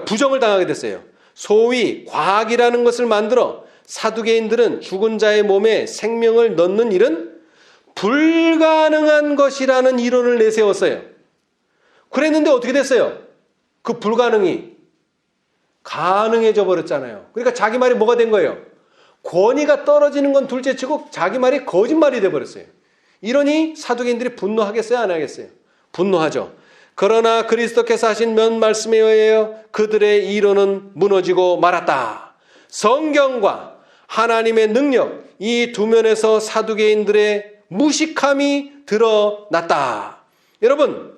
부정을 당하게 됐어요. 소위 과학이라는 것을 만들어 사두개인들은 죽은 자의 몸에 생명을 넣는 일은 불가능한 것이라는 이론을 내세웠어요. 그랬는데 어떻게 됐어요? 그 불가능이 가능해져 버렸잖아요. 그러니까 자기 말이 뭐가 된 거예요? 권위가 떨어지는 건 둘째치고 자기 말이 거짓말이 돼 버렸어요. 이러니 사두개인들이 분노하겠어요, 안 하겠어요? 분노하죠. 그러나 그리스도께서 하신 몇 말씀에 의하여 그들의 이론은 무너지고 말았다. 성경과 하나님의 능력, 이 두 면에서 사두개인들의 무식함이 드러났다. 여러분,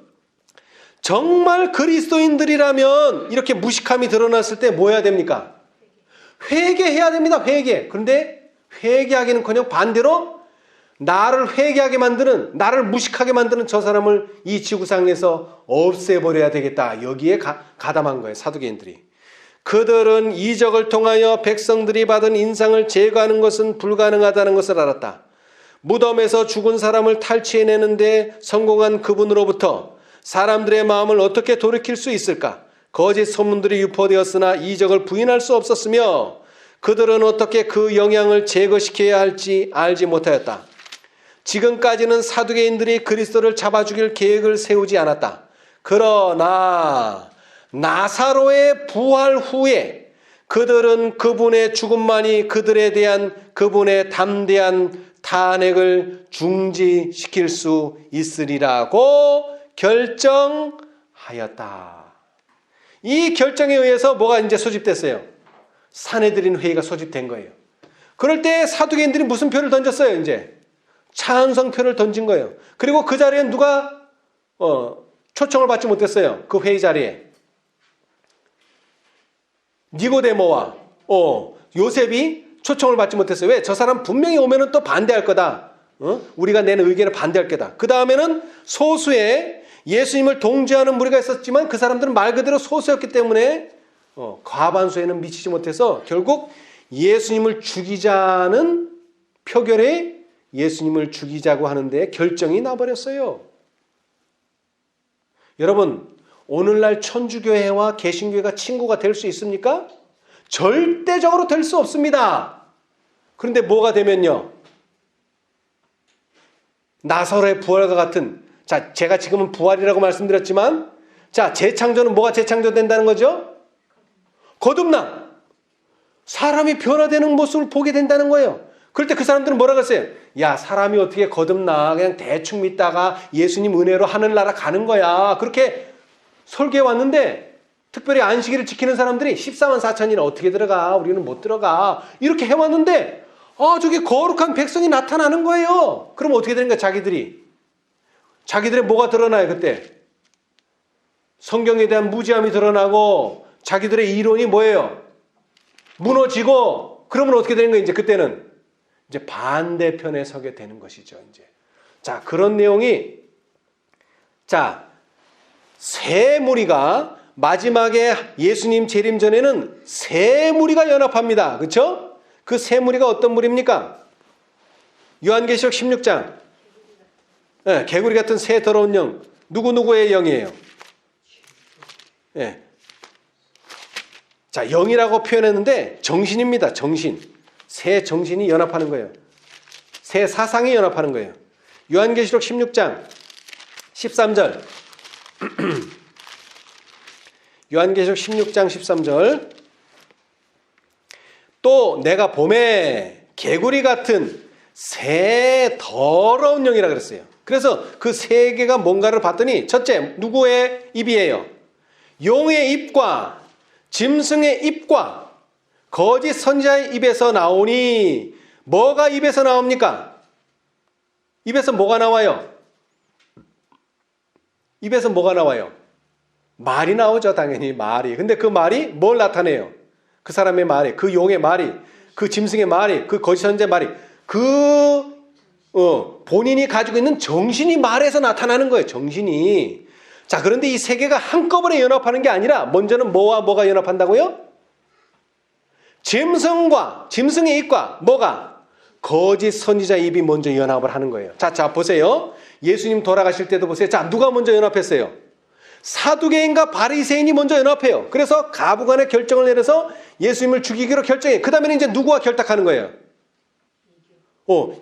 정말 그리스도인들이라면 이렇게 무식함이 드러났을 때 뭐 해야 됩니까? 회개해야 됩니다. 회개. 그런데 회개하기는커녕 반대로 나를 회개하게 만드는, 나를 무식하게 만드는 저 사람을 이 지구상에서 없애버려야 되겠다. 여기에 가담한 거예요, 사두개인들이. 그들은 이적을 통하여 백성들이 받은 인상을 제거하는 것은 불가능하다는 것을 알았다. 무덤에서 죽은 사람을 탈취해내는데 성공한 그분으로부터 사람들의 마음을 어떻게 돌이킬 수 있을까? 거짓 소문들이 유포되었으나 이적을 부인할 수 없었으며 그들은 어떻게 그 영향을 제거시켜야 할지 알지 못하였다. 지금까지는 사두개인들이 그리스도를 잡아 죽일 계획을 세우지 않았다. 그러나 나사로의 부활 후에 그들은 그분의 죽음만이 그들에 대한 그분의 담대한 탄핵을 중지시킬 수 있으리라고 결정하였다. 이 결정에 의해서 뭐가 이제 소집됐어요? 산헤드린 회의가 소집된 거예요. 그럴 때 사두개인들이 무슨 표를 던졌어요? 이제 찬성표를 던진 거예요. 그리고 그 자리에 누가 초청을 받지 못했어요. 그 회의 자리에 니고데모와 요셉이 초청을 받지 못했어요. 왜? 저 사람 분명히 오면은 또 반대할 거다. 우리가 내는 의견을 반대할 거다. 그 다음에는 소수의 예수님을 동조하는 무리가 있었지만 그 사람들은 말 그대로 소수였기 때문에 과반수에는 미치지 못해서 결국 예수님을 죽이자는 표결에 예수님을 죽이자고 하는데 결정이 나버렸어요. 여러분, 오늘날 천주교회와 개신교회가 친구가 될 수 있습니까? 절대적으로 될 수 없습니다. 그런데 뭐가 되면요? 나사로의 부활과 같은, 자, 제가 지금은 부활이라고 말씀드렸지만, 자, 재창조는 뭐가 재창조된다는 거죠? 거듭남. 사람이 변화되는 모습을 보게 된다는 거예요. 그럴 때 그 사람들은 뭐라고 했어요? 야, 사람이 어떻게 거듭나? 그냥 대충 믿다가 예수님 은혜로 하늘나라 가는 거야. 그렇게 설교해 왔는데 특별히 안식일을 지키는 사람들이 14만 4천이나 어떻게 들어가? 우리는 못 들어가. 이렇게 해왔는데 저기 거룩한 백성이 나타나는 거예요. 그럼 어떻게 되는 거야? 자기들의 뭐가 드러나요? 그때 성경에 대한 무지함이 드러나고 자기들의 이론이 뭐예요? 무너지고 그러면 어떻게 되는 거예요? 이제 그때는 이제 반대편에 서게 되는 것이죠. 이제 자, 그런 내용이, 자, 세 무리가 마지막에 예수님 재림 전에는 세 무리가 연합합니다. 그렇죠? 그 세 무리가 어떤 무리입니까? 요한계시록 16장. 네, 개구리 같은 새 더러운 영. 누구누구의 영이에요? 네. 자, 영이라고 표현했는데 정신입니다. 정신. 새 정신이 연합하는 거예요. 새 사상이 연합하는 거예요. 요한계시록 16장 13절. 요한계시록 16장 13절. 또 내가 봄에 개구리 같은 새 더러운 영이라 그랬어요. 그래서 그 세 개가 뭔가를 봤더니 첫째, 누구의 입이에요? 용의 입과 짐승의 입과 거짓 선지자의 입에서 나오니, 뭐가 입에서 나옵니까? 입에서 뭐가 나와요? 입에서 뭐가 나와요? 말이 나오죠, 당연히 말이. 근데 그 말이 뭘 나타내요? 그 사람의 말이, 그 용의 말이, 그 짐승의 말이, 그 거짓 선지자의 말이, 본인이 가지고 있는 정신이 말해서 나타나는 거예요. 정신이. 자, 그런데 이 세 개가 한꺼번에 연합하는 게 아니라 먼저는 뭐와 뭐가 연합한다고요? 짐승의 입과 뭐가? 거짓 선지자의 입이 먼저 연합을 하는 거예요. 자, 보세요. 예수님 돌아가실 때도 보세요. 자, 누가 먼저 연합했어요? 사두개인과 바리새인이 먼저 연합해요. 그래서 가부간의 결정을 내려서 예수님을 죽이기로 결정해. 그 다음에는 이제 누구와 결탁하는 거예요?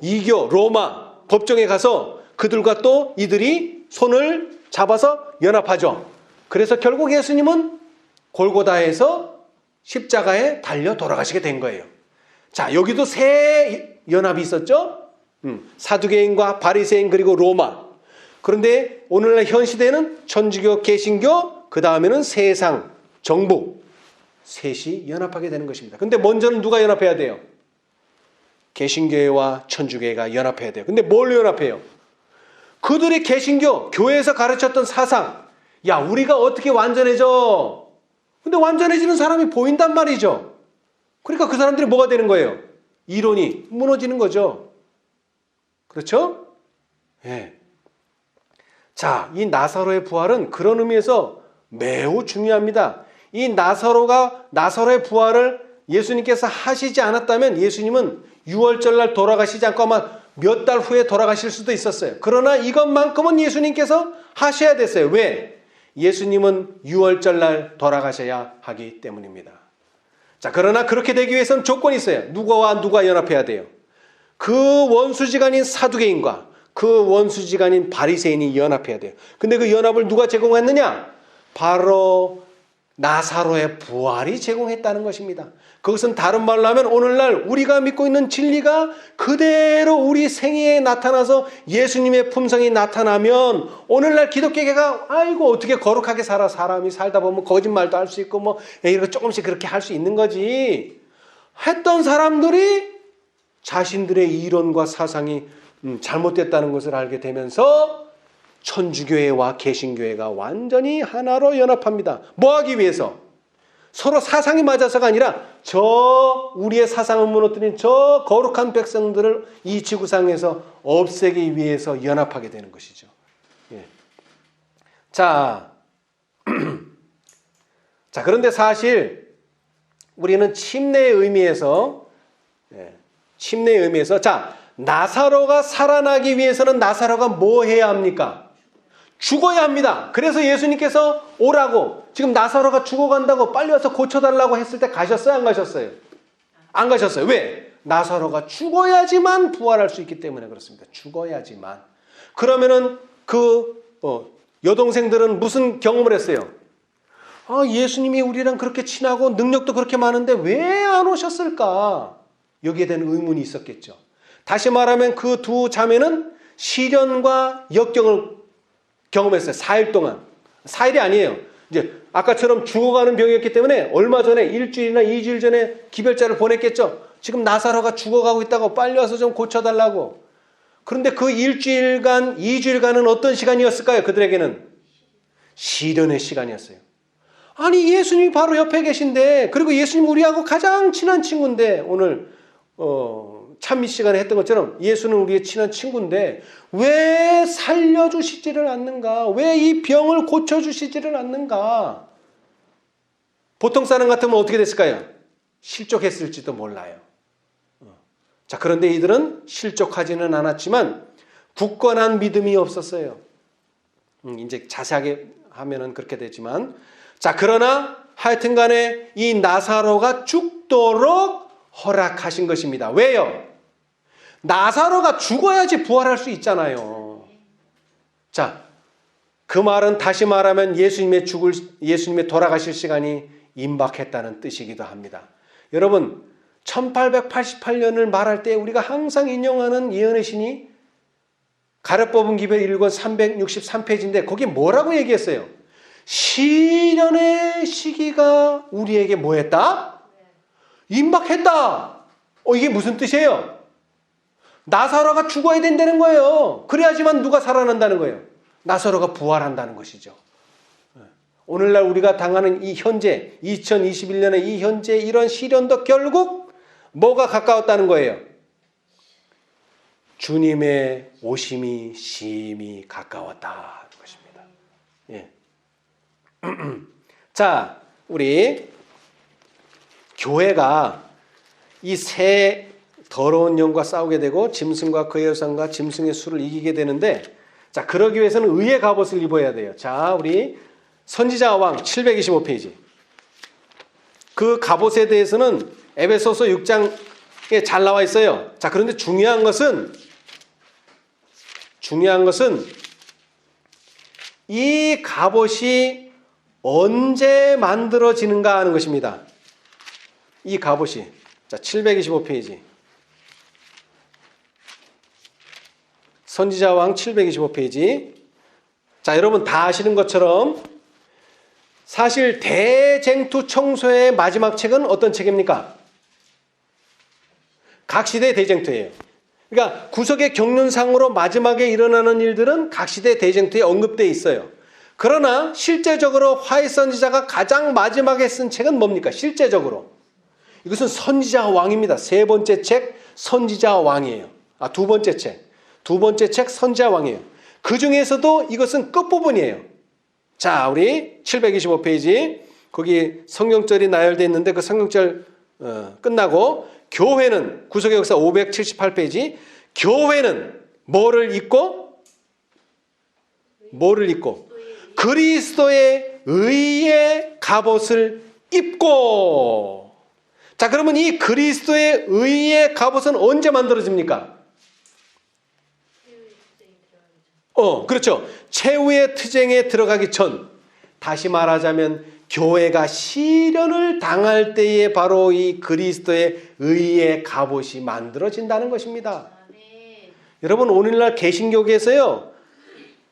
이교, 로마 법정에 가서 그들과 또 이들이 손을 잡아서 연합하죠. 그래서 결국 예수님은 골고다에서 십자가에 달려 돌아가시게 된 거예요. 자, 여기도 세 연합이 있었죠. 사두개인과 바리새인 그리고 로마. 그런데 오늘날 현 시대는 천주교, 개신교, 그 다음에는 세상, 정부 셋이 연합하게 되는 것입니다. 근데 먼저는 누가 연합해야 돼요? 개신교회와 천주교회가 연합해야 돼요. 근데 뭘 연합해요? 그들이 개신교, 교회에서 가르쳤던 사상. 야, 우리가 어떻게 완전해져? 근데 완전해지는 사람이 보인단 말이죠. 그러니까 그 사람들이 뭐가 되는 거예요? 이론이 무너지는 거죠. 그렇죠? 예. 자, 이 나사로의 부활은 그런 의미에서 매우 중요합니다. 이 나사로의 부활을 예수님께서 하시지 않았다면 예수님은 6월절 날 돌아가시지 않고 아마 몇 달 후에 돌아가실 수도 있었어요. 그러나 이것만큼은 예수님께서 하셔야 됐어요. 왜? 예수님은 6월절 날 돌아가셔야 하기 때문입니다. 자, 그러나 그렇게 되기 위해서는 조건이 있어요. 누구와 누가 연합해야 돼요? 그 원수지간인 사두개인과 그 원수지간인 바리새인이 연합해야 돼요. 근데 그 연합을 누가 제공했느냐? 바로 나사로의 부활이 제공했다는 것입니다. 그것은 다른 말로 하면 오늘날 우리가 믿고 있는 진리가 그대로 우리 생애에 나타나서 예수님의 품성이 나타나면 오늘날 기독교계가 아이고 어떻게 거룩하게 살아. 사람이 살다 보면 거짓말도 할 수 있고 뭐 이렇게 조금씩 그렇게 할 수 있는 거지. 했던 사람들이 자신들의 이론과 사상이 잘못됐다는 것을 알게 되면서 천주교회와 개신교회가 완전히 하나로 연합합니다. 뭐 하기 위해서? 서로 사상이 맞아서가 아니라 우리의 사상을 무너뜨린 저 거룩한 백성들을 이 지구상에서 없애기 위해서 연합하게 되는 것이죠. 예. 자, 그런데 사실 우리는 침례의 의미에서 자, 나사로가 살아나기 위해서는 나사로가 뭐 해야 합니까? 죽어야 합니다. 그래서 예수님께서 오라고, 지금 나사로가 죽어간다고 빨리 와서 고쳐달라고 했을 때 가셨어요? 안 가셨어요? 안 가셨어요. 왜? 나사로가 죽어야지만 부활할 수 있기 때문에 그렇습니다. 죽어야지만. 그러면은 여동생들은 무슨 경험을 했어요? 예수님이 우리랑 그렇게 친하고 능력도 그렇게 많은데 왜 안 오셨을까? 여기에 대한 의문이 있었겠죠. 다시 말하면 그 두 자매는 시련과 역경을 경험했어요. 4일 동안. 4일이 아니에요. 이제 아까처럼 죽어가는 병이었기 때문에 얼마 전에 일주일이나 2주일 전에 기별자를 보냈겠죠. 지금 나사로가 죽어가고 있다고 빨리 와서 좀 고쳐달라고. 그런데 그 일주일간, 2주일간은 어떤 시간이었을까요? 그들에게는 시련의 시간이었어요. 아니 예수님이 바로 옆에 계신데, 그리고 예수님 우리하고 가장 친한 친구인데, 오늘 찬미 시간에 했던 것처럼 예수는 우리의 친한 친구인데 왜 살려주시지를 않는가? 왜 이 병을 고쳐주시지를 않는가? 보통 사람 같으면 어떻게 됐을까요? 실족했을지도 몰라요. 자, 그런데 이들은 실족하지는 않았지만 굳건한 믿음이 없었어요. 이제 자세하게 하면은 그렇게 되지만, 자, 그러나 하여튼 간에 이 나사로가 죽도록 허락하신 것입니다. 왜요? 나사로가 죽어야지 부활할 수 있잖아요. 자, 그 말은 다시 말하면 예수님의 돌아가실 시간이 임박했다는 뜻이기도 합니다. 여러분, 1888년을 말할 때 우리가 항상 인용하는 예언의 신이 가려뽑은 기별 1권 363페이지인데 거기 뭐라고 얘기했어요? 시련의 시기가 우리에게 뭐 했다? 임박했다. 이게 무슨 뜻이에요? 나사로가 죽어야 된다는 거예요. 그래야지만 누가 살아난다는 거예요? 나사로가 부활한다는 것이죠. 오늘날 우리가 당하는 이 현재 2021년의 이 현재 이런 시련도 결국 뭐가 가까웠다는 거예요? 주님의 오심이 심히 가까웠다는 것입니다. 예. 자, 우리 교회가 이 새 더러운 영과 싸우게 되고 짐승과 그의 우상과 짐승의 수를 이기게 되는데, 자, 그러기 위해서는 의의 갑옷을 입어야 돼요. 자, 우리 선지자 왕 725페이지. 그 갑옷에 대해서는 에베소서 6장에 잘 나와 있어요. 자, 그런데 중요한 것은 이 갑옷이 언제 만들어지는가 하는 것입니다. 이 갑옷이. 자, 725페이지. 선지자 왕 725페이지. 자, 여러분 다 아시는 것처럼 사실 대쟁투 청소의 마지막 책은 어떤 책입니까? 각 시대의 대쟁투예요. 그러니까 구석의 경륜상으로 마지막에 일어나는 일들은 각 시대의 대쟁투에 언급되어 있어요. 그러나 실제적으로 화해 선지자가 가장 마지막에 쓴 책은 뭡니까? 실제적으로. 이것은 선지자 왕입니다. 세 번째 책 선지자 왕이에요. 두 번째 책. 두 번째 책 선지자 왕이에요. 그 중에서도 이것은 끝부분이에요. 자, 우리 725페이지. 거기 성경절이 나열되어 있는데 그 성경절 끝나고 교회는 구속의 역사 578페이지. 교회는 뭐를 입고? 그리스도의 의의 갑옷을 입고. 자, 그러면 이 그리스도의 의의 갑옷은 언제 만들어집니까? 그렇죠. 최후의 투쟁에 들어가기 전. 다시 말하자면 교회가 시련을 당할 때에 바로 이 그리스도의 의의 갑옷이 만들어진다는 것입니다. 여러분, 오늘날 개신교계에서요,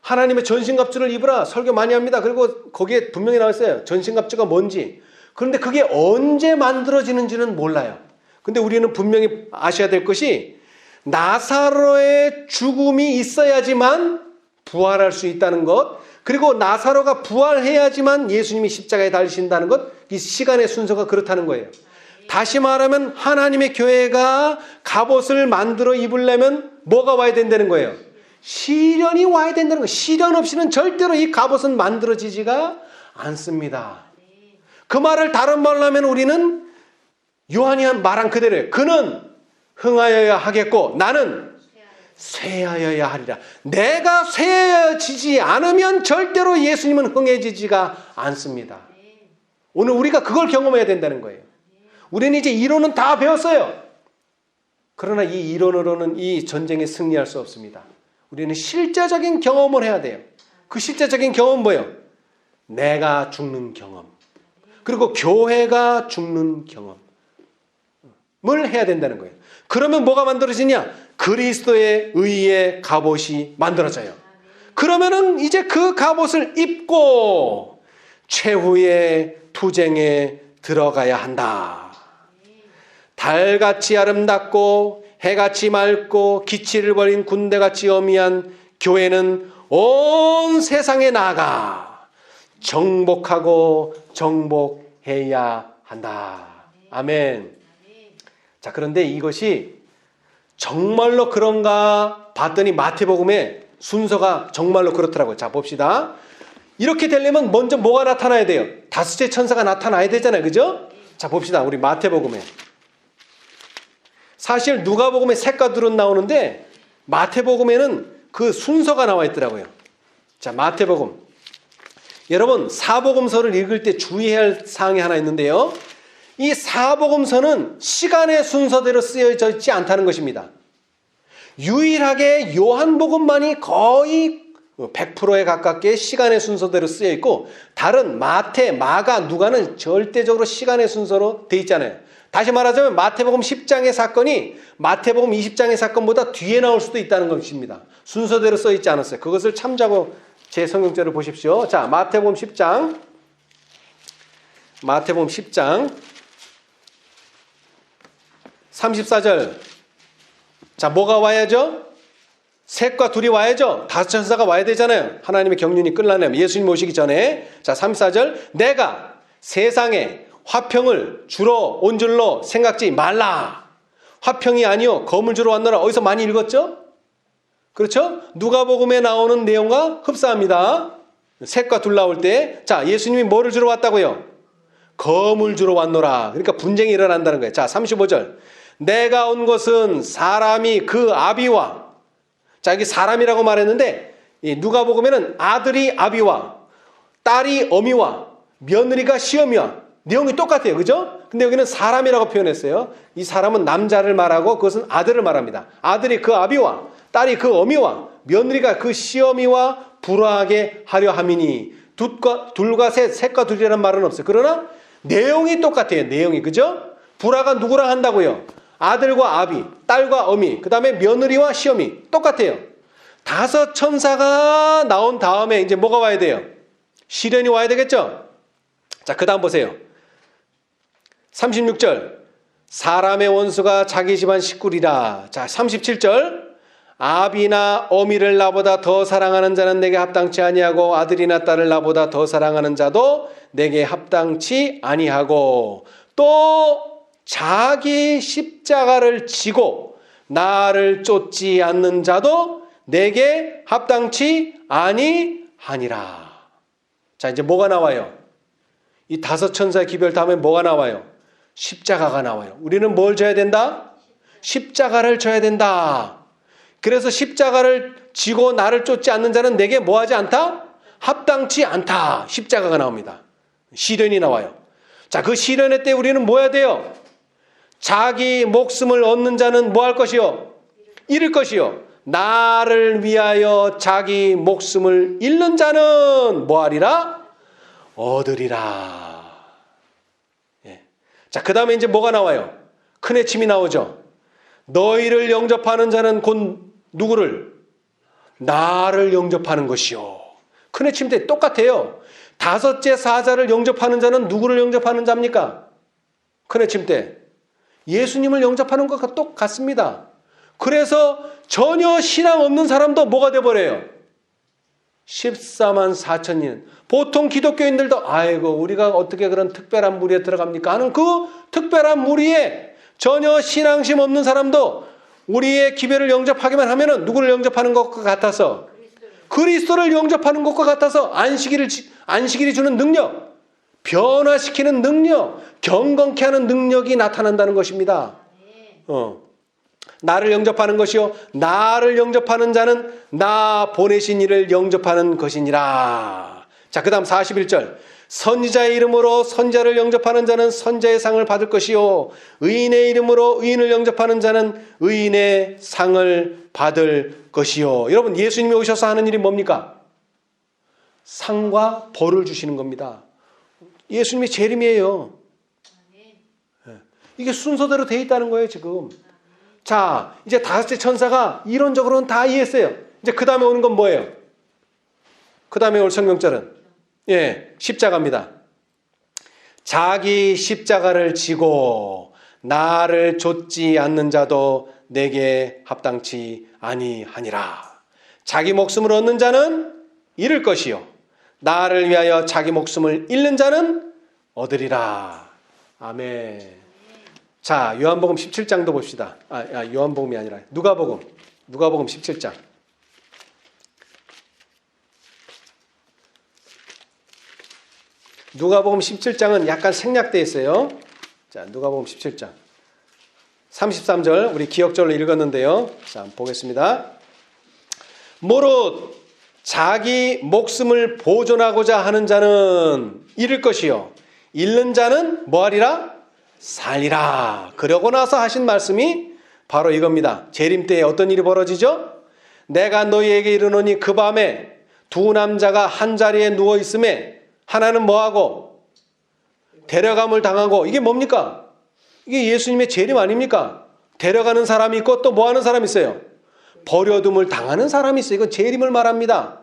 하나님의 전신갑주를 입으라 설교 많이 합니다. 그리고 거기에 분명히 나와 있어요. 전신갑주가 뭔지. 그런데 그게 언제 만들어지는지는 몰라요. 근데 우리는 분명히 아셔야 될 것이 나사로의 죽음이 있어야지만 부활할 수 있다는 것, 그리고 나사로가 부활해야지만 예수님이 십자가에 달리신다는 것, 이 시간의 순서가 그렇다는 거예요. 다시 말하면 하나님의 교회가 갑옷을 만들어 입으려면 뭐가 와야 된다는 거예요? 시련이 와야 된다는 거예요. 시련 없이는 절대로 이 갑옷은 만들어지지가 않습니다. 그 말을 다른 말로 하면 우리는 요한이 말한 그대로예요. 그는 흥하여야 하겠고 나는 쇠하여야 하리라. 내가 쇠해지지 않으면 절대로 예수님은 흥해지지가 않습니다. 오늘 우리가 그걸 경험해야 된다는 거예요. 우리는 이제 이론은 다 배웠어요. 그러나 이 이론으로는 이 전쟁에 승리할 수 없습니다. 우리는 실제적인 경험을 해야 돼요. 그 실제적인 경험은 뭐예요? 내가 죽는 경험. 그리고 교회가 죽는 경험을 해야 된다는 거예요. 그러면 뭐가 만들어지냐? 그리스도의 의의 갑옷이 만들어져요. 그러면은 이제 그 갑옷을 입고 최후의 투쟁에 들어가야 한다. 달같이 아름답고 해같이 맑고 기치를 벌인 군대같이 어미한 교회는 온 세상에 나아가 정복하고 정복해야 한다. 아멘. 자, 그런데 이것이 정말로 그런가 봤더니 마태복음의 순서가 정말로 그렇더라고요. 자, 봅시다. 이렇게 되려면 먼저 뭐가 나타나야 돼요? 다섯째 천사가 나타나야 되잖아요. 그죠? 자, 봅시다. 우리 마태복음에. 사실 누가복음에 색깔들은 나오는데 마태복음에는 그 순서가 나와 있더라고요. 자, 마태복음. 여러분, 사복음서를 읽을 때 주의해야 할 사항이 하나 있는데요. 이 사복음서는 시간의 순서대로 쓰여져 있지 않다는 것입니다. 유일하게 요한복음만이 거의 100%에 가깝게 시간의 순서대로 쓰여 있고 다른 마태, 마가, 누가는 절대적으로 시간의 순서로 돼 있잖아요. 다시 말하자면 마태복음 10장의 사건이 마태복음 20장의 사건보다 뒤에 나올 수도 있다는 것입니다. 순서대로 써 있지 않았어요. 그것을 참조하고 제 성경절을 보십시오. 자, 마태복음 10장 34절. 자, 뭐가 와야죠? 셋과 둘이 와야죠. 다섯 천사가 와야 되잖아요. 하나님의 경륜이 끝나려면 예수님 오시기 전에. 자, 34절. 내가 세상에 화평을 주러 온 줄로 생각지 말라. 화평이 아니요 검을 주러 왔노라. 어디서 많이 읽었죠? 그렇죠? 누가복음에 나오는 내용과 흡사합니다. 셋과 둘 나올 때, 자, 예수님이 뭐를 주러 왔다고요? 검을 주러 왔노라. 그러니까 분쟁이 일어난다는 거예요. 자, 35절. 내가 온 것은 사람이 그 아비와, 자, 여기 사람이라고 말했는데, 누가복음에는 아들이 아비와, 딸이 어미와, 며느리가 시어미와, 내용이 똑같아요. 그죠? 근데 여기는 사람이라고 표현했어요. 이 사람은 남자를 말하고 그것은 아들을 말합니다. 아들이 그 아비와, 딸이 그 어미와, 며느리가 그 시어미와 불화하게 하려 함이니, 둘과 셋과 둘이라는 말은 없어요. 그러나 내용이 똑같아요. 내용이. 그죠? 불화가 누구랑 한다고요? 아들과 아비, 딸과 어미, 그 다음에 며느리와 시어미. 똑같아요. 다섯 천사가 나온 다음에 이제 뭐가 와야 돼요? 시련이 와야 되겠죠? 자, 그 다음 보세요. 36절. 사람의 원수가 자기 집안 식구리라. 자, 37절. 아비나 어미를 나보다 더 사랑하는 자는 내게 합당치 아니하고 아들이나 딸을 나보다 더 사랑하는 자도 내게 합당치 아니하고 또 자기 십자가를 지고 나를 쫓지 않는 자도 내게 합당치 아니하니라. 자, 이제 뭐가 나와요? 이 다섯 천사의 기별 다음에 뭐가 나와요? 십자가가 나와요. 우리는 뭘 져야 된다? 십자가를 져야 된다. 그래서 십자가를 지고 나를 쫓지 않는 자는 내게 뭐하지 않다? 합당치 않다. 십자가가 나옵니다. 시련이 나와요. 자, 그 시련의 때 우리는 뭐 해야 돼요? 자기 목숨을 얻는 자는 뭐 할 것이요? 잃을 것이요. 나를 위하여 자기 목숨을 잃는 자는 뭐 하리라? 얻으리라. 예. 자, 그 다음에 이제 뭐가 나와요? 큰 외침이 나오죠. 너희를 영접하는 자는 곧 누구를? 나를 영접하는 것이요. 큰 외침 때 똑같아요. 다섯째 사자를 영접하는 자는 누구를 영접하는 자입니까? 큰 외침 때 예수님을 영접하는 것과 똑같습니다. 그래서 전혀 신앙 없는 사람도 뭐가 돼버려요? 14만 4천인. 보통 기독교인들도 아이고 우리가 어떻게 그런 특별한 무리에 들어갑니까 하는 그 특별한 무리에 전혀 신앙심 없는 사람도 우리의 기별을 영접하기만 하면은 누구를 영접하는 것과 같아서 그리스도를 영접하는 것과 같아서 안식일이 주는 능력, 변화시키는 능력, 경건케 하는 능력이 나타난다는 것입니다. 나를 영접하는 것이요 나를 영접하는 자는 나 보내신 이를 영접하는 것이니라. 자, 그 다음 41절. 선지자의 이름으로 선지자를 영접하는 자는 선지자의 상을 받을 것이요 의인의 이름으로 의인을 영접하는 자는 의인의 상을 받을 것이요. 여러분, 예수님이 오셔서 하는 일이 뭡니까? 상과 벌을 주시는 겁니다. 예수님이 재림이에요. 이게 순서대로 돼 있다는 거예요 지금. 자, 이제 다섯째 천사가 이론적으로는 다 이해했어요. 이제 그 다음에 오는 건 뭐예요? 그 다음에 올 성경절은 십자가입니다. 자기 십자가를 지고 나를 좇지 않는 자도 내게 합당치 아니하니라. 자기 목숨을 얻는 자는 잃을 것이요 나를 위하여 자기 목숨을 잃는 자는 얻으리라. 아멘. 자, 요한복음 17장도 봅시다. 요한복음이 아니라 누가복음 17장. 누가복음 17장은 약간 생략되어 있어요. 자, 누가복음 17장 33절 우리 기억절로 읽었는데요. 자, 한번 보겠습니다. 무릇 자기 목숨을 보존하고자 하는 자는 잃을 것이요 잃는 자는 뭐하리라? 살리라. 그러고 나서 하신 말씀이 바로 이겁니다. 재림 때에 어떤 일이 벌어지죠? 내가 너희에게 이르노니 그 밤에 두 남자가 한 자리에 누워 있음에 하나는 뭐하고? 데려감을 당하고. 이게 뭡니까? 이게 예수님의 재림 아닙니까? 데려가는 사람이 있고 또 뭐하는 사람이 있어요? 버려둠을 당하는 사람이 있어요. 이건 재림을 말합니다.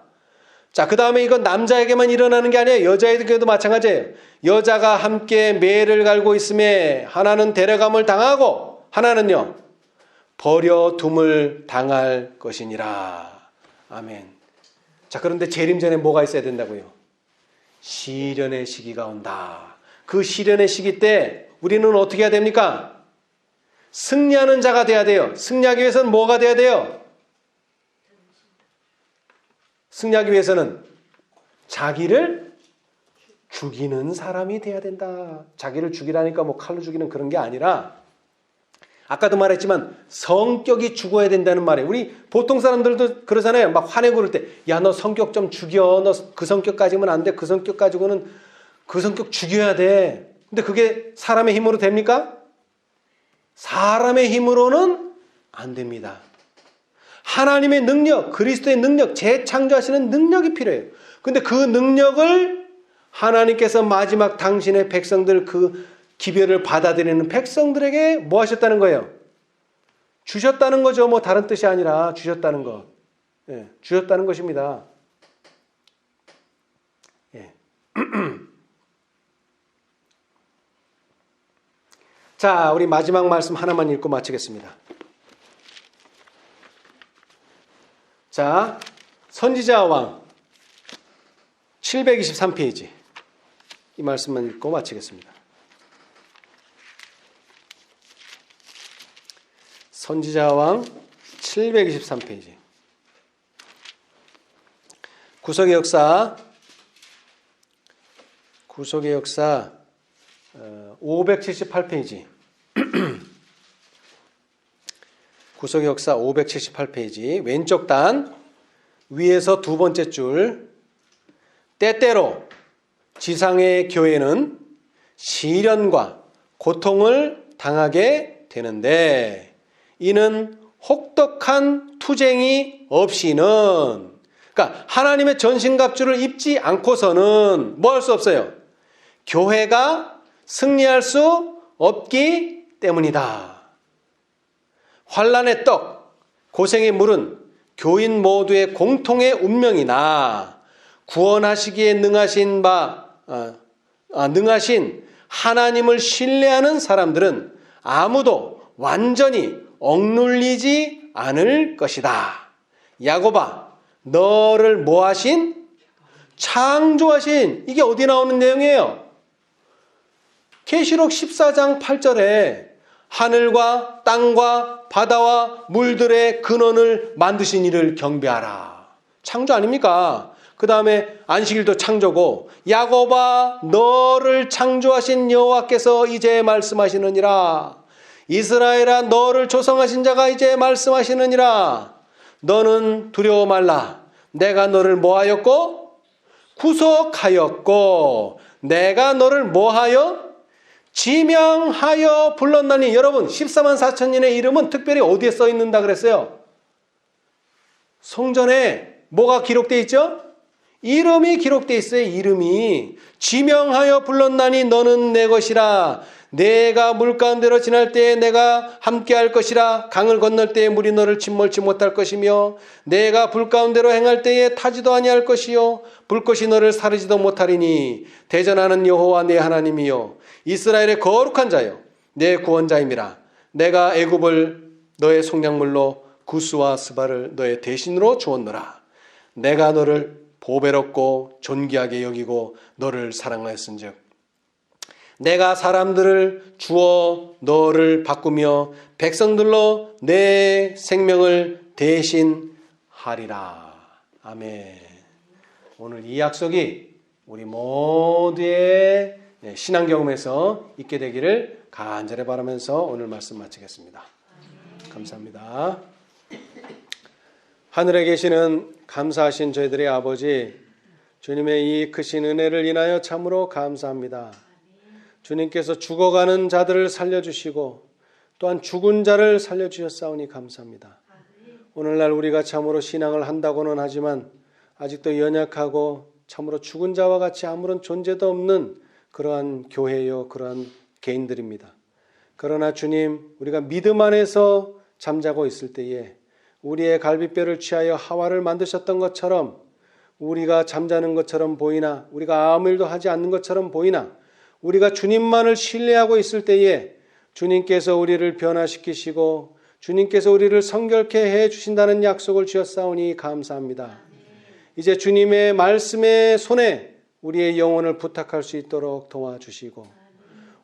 자, 그 다음에 이건 남자에게만 일어나는 게 아니에요. 여자에게도 마찬가지예요. 여자가 함께 매를 갈고 있음에 하나는 데려감을 당하고 하나는요 버려둠을 당할 것이니라. 아멘. 자, 그런데 재림 전에 뭐가 있어야 된다고요? 시련의 시기가 온다. 그 시련의 시기 때 우리는 어떻게 해야 됩니까? 승리하는 자가 돼야 돼요. 승리하기 위해서는 뭐가 돼야 돼요? 승리하기 위해서는 자기를 죽이는 사람이 돼야 된다. 자기를 죽이라니까 뭐 칼로 죽이는 그런 게 아니라, 아까도 말했지만 성격이 죽어야 된다는 말이에요. 우리 보통 사람들도 그러잖아요. 막 화내고 그럴 때, 야, 너 성격 좀 죽여. 너 그 성격 가지면 안 돼. 그 성격 가지고는 그 성격 죽여야 돼. 근데 그게 사람의 힘으로 됩니까? 사람의 힘으로는 안 됩니다. 하나님의 능력, 그리스도의 능력, 재창조하시는 능력이 필요해요. 근데 그 능력을 하나님께서 마지막 당신의 백성들, 그 기별을 받아들이는 백성들에게 뭐 하셨다는 거예요? 주셨다는 거죠. 뭐 다른 뜻이 아니라 주셨다는 것. 예, 주셨다는 것입니다. 예. 자, 우리 마지막 말씀 하나만 읽고 마치겠습니다. 자, 선지자 왕 723페이지. 이 말씀만 읽고 마치겠습니다. 선지자 왕 723페이지. 구속의 역사 578페이지. 구속의 역사 578페이지. 왼쪽 단 위에서 두 번째 줄. 때때로 지상의 교회는 시련과 고통을 당하게 되는데 이는 혹독한 투쟁이 없이는, 그러니까 하나님의 전신갑주를 입지 않고서는 뭐 할 수 없어요? 교회가 승리할 수 없기 때문이다. 환난의 떡, 고생의 물은 교인 모두의 공통의 운명이나 구원하시기에 능하신 하나님을 신뢰하는 사람들은 아무도 완전히 억눌리지 않을 것이다. 야곱아, 너를 뭐하신? 창조하신. 이게 어디 나오는 내용이에요? 계시록 14장 8절에 하늘과 땅과 바다와 물들의 근원을 만드신 이를 경배하라. 창조 아닙니까? 그 다음에 안식일도 창조고, 야곱아 너를 창조하신 여호와께서 이제 말씀하시느니라. 이스라엘아 너를 조성하신 자가 이제 말씀하시느니라. 너는 두려워 말라. 내가 너를 뭐하였고? 구속하였고 내가 너를 뭐하여? 지명하여 불렀나니. 여러분 14만 4천인의 이름은 특별히 어디에 써 있는다 그랬어요? 성전에 뭐가 기록되어 있죠? 이름이 기록되어 있어요. 이름이. 지명하여 불렀나니 너는 내 것이라. 내가 물 가운데로 지날 때에 내가 함께 할 것이라. 강을 건널 때에 물이 너를 침몰치 못할 것이며 내가 불 가운데로 행할 때에 타지도 아니할 것이요 불꽃이 너를 사르지도 못하리니 대전하는 여호와 내 하나님이요 이스라엘의 거룩한 자요 내 구원자임이라. 내가 애굽을 너의 속량물로 구스와 스바를 너의 대신으로 주었노라. 내가 너를 보배롭고 존귀하게 여기고 너를 사랑하였은즉 내가 사람들을 주어 너를 바꾸며 백성들로 내 생명을 대신하리라. 아멘. 오늘 이 약속이 우리 모두의 신앙 경험에서 있게 되기를 간절히 바라면서 오늘 말씀 마치겠습니다. 감사합니다. 하늘에 계시는 감사하신 저희들의 아버지, 주님의 이 크신 은혜를 인하여 참으로 감사합니다. 주님께서 죽어가는 자들을 살려주시고 또한 죽은 자를 살려주셨사오니 감사합니다. 오늘날 우리가 참으로 신앙을 한다고는 하지만 아직도 연약하고 참으로 죽은 자와 같이 아무런 존재도 없는 그러한 교회요, 그러한 개인들입니다. 그러나 주님, 우리가 믿음 안에서 잠자고 있을 때에 우리의 갈비뼈를 취하여 하와를 만드셨던 것처럼 우리가 잠자는 것처럼 보이나 우리가 아무 일도 하지 않는 것처럼 보이나 우리가 주님만을 신뢰하고 있을 때에 주님께서 우리를 변화시키시고 주님께서 우리를 성결케 해 주신다는 약속을 주셨사오니 감사합니다. 이제 주님의 말씀의 손에 우리의 영혼을 부탁할 수 있도록 도와주시고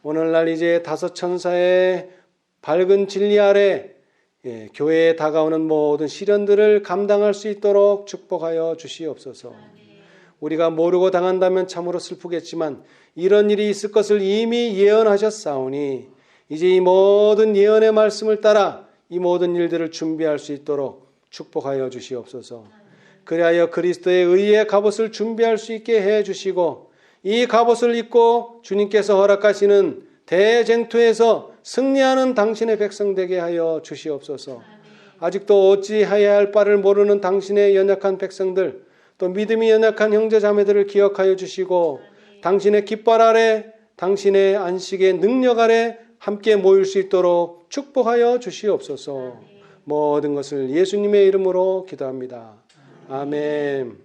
오늘날 이제 다섯 천사의 밝은 진리 아래 교회에 다가오는 모든 시련들을 감당할 수 있도록 축복하여 주시옵소서. 우리가 모르고 당한다면 참으로 슬프겠지만 이런 일이 있을 것을 이미 예언하셨사오니 이제 이 모든 예언의 말씀을 따라 이 모든 일들을 준비할 수 있도록 축복하여 주시옵소서. 그리하여 그리스도의 의의 갑옷을 준비할 수 있게 해 주시고 이 갑옷을 입고 주님께서 허락하시는 대쟁투에서 승리하는 당신의 백성 되게 하여 주시옵소서. 아직도 어찌하여야 할 바를 모르는 당신의 연약한 백성들, 또 믿음이 연약한 형제 자매들을 기억하여 주시고 당신의 깃발 아래, 당신의 안식의 능력 아래 함께 모일 수 있도록 축복하여 주시옵소서. 모든 것을 예수님의 이름으로 기도합니다. 아멘.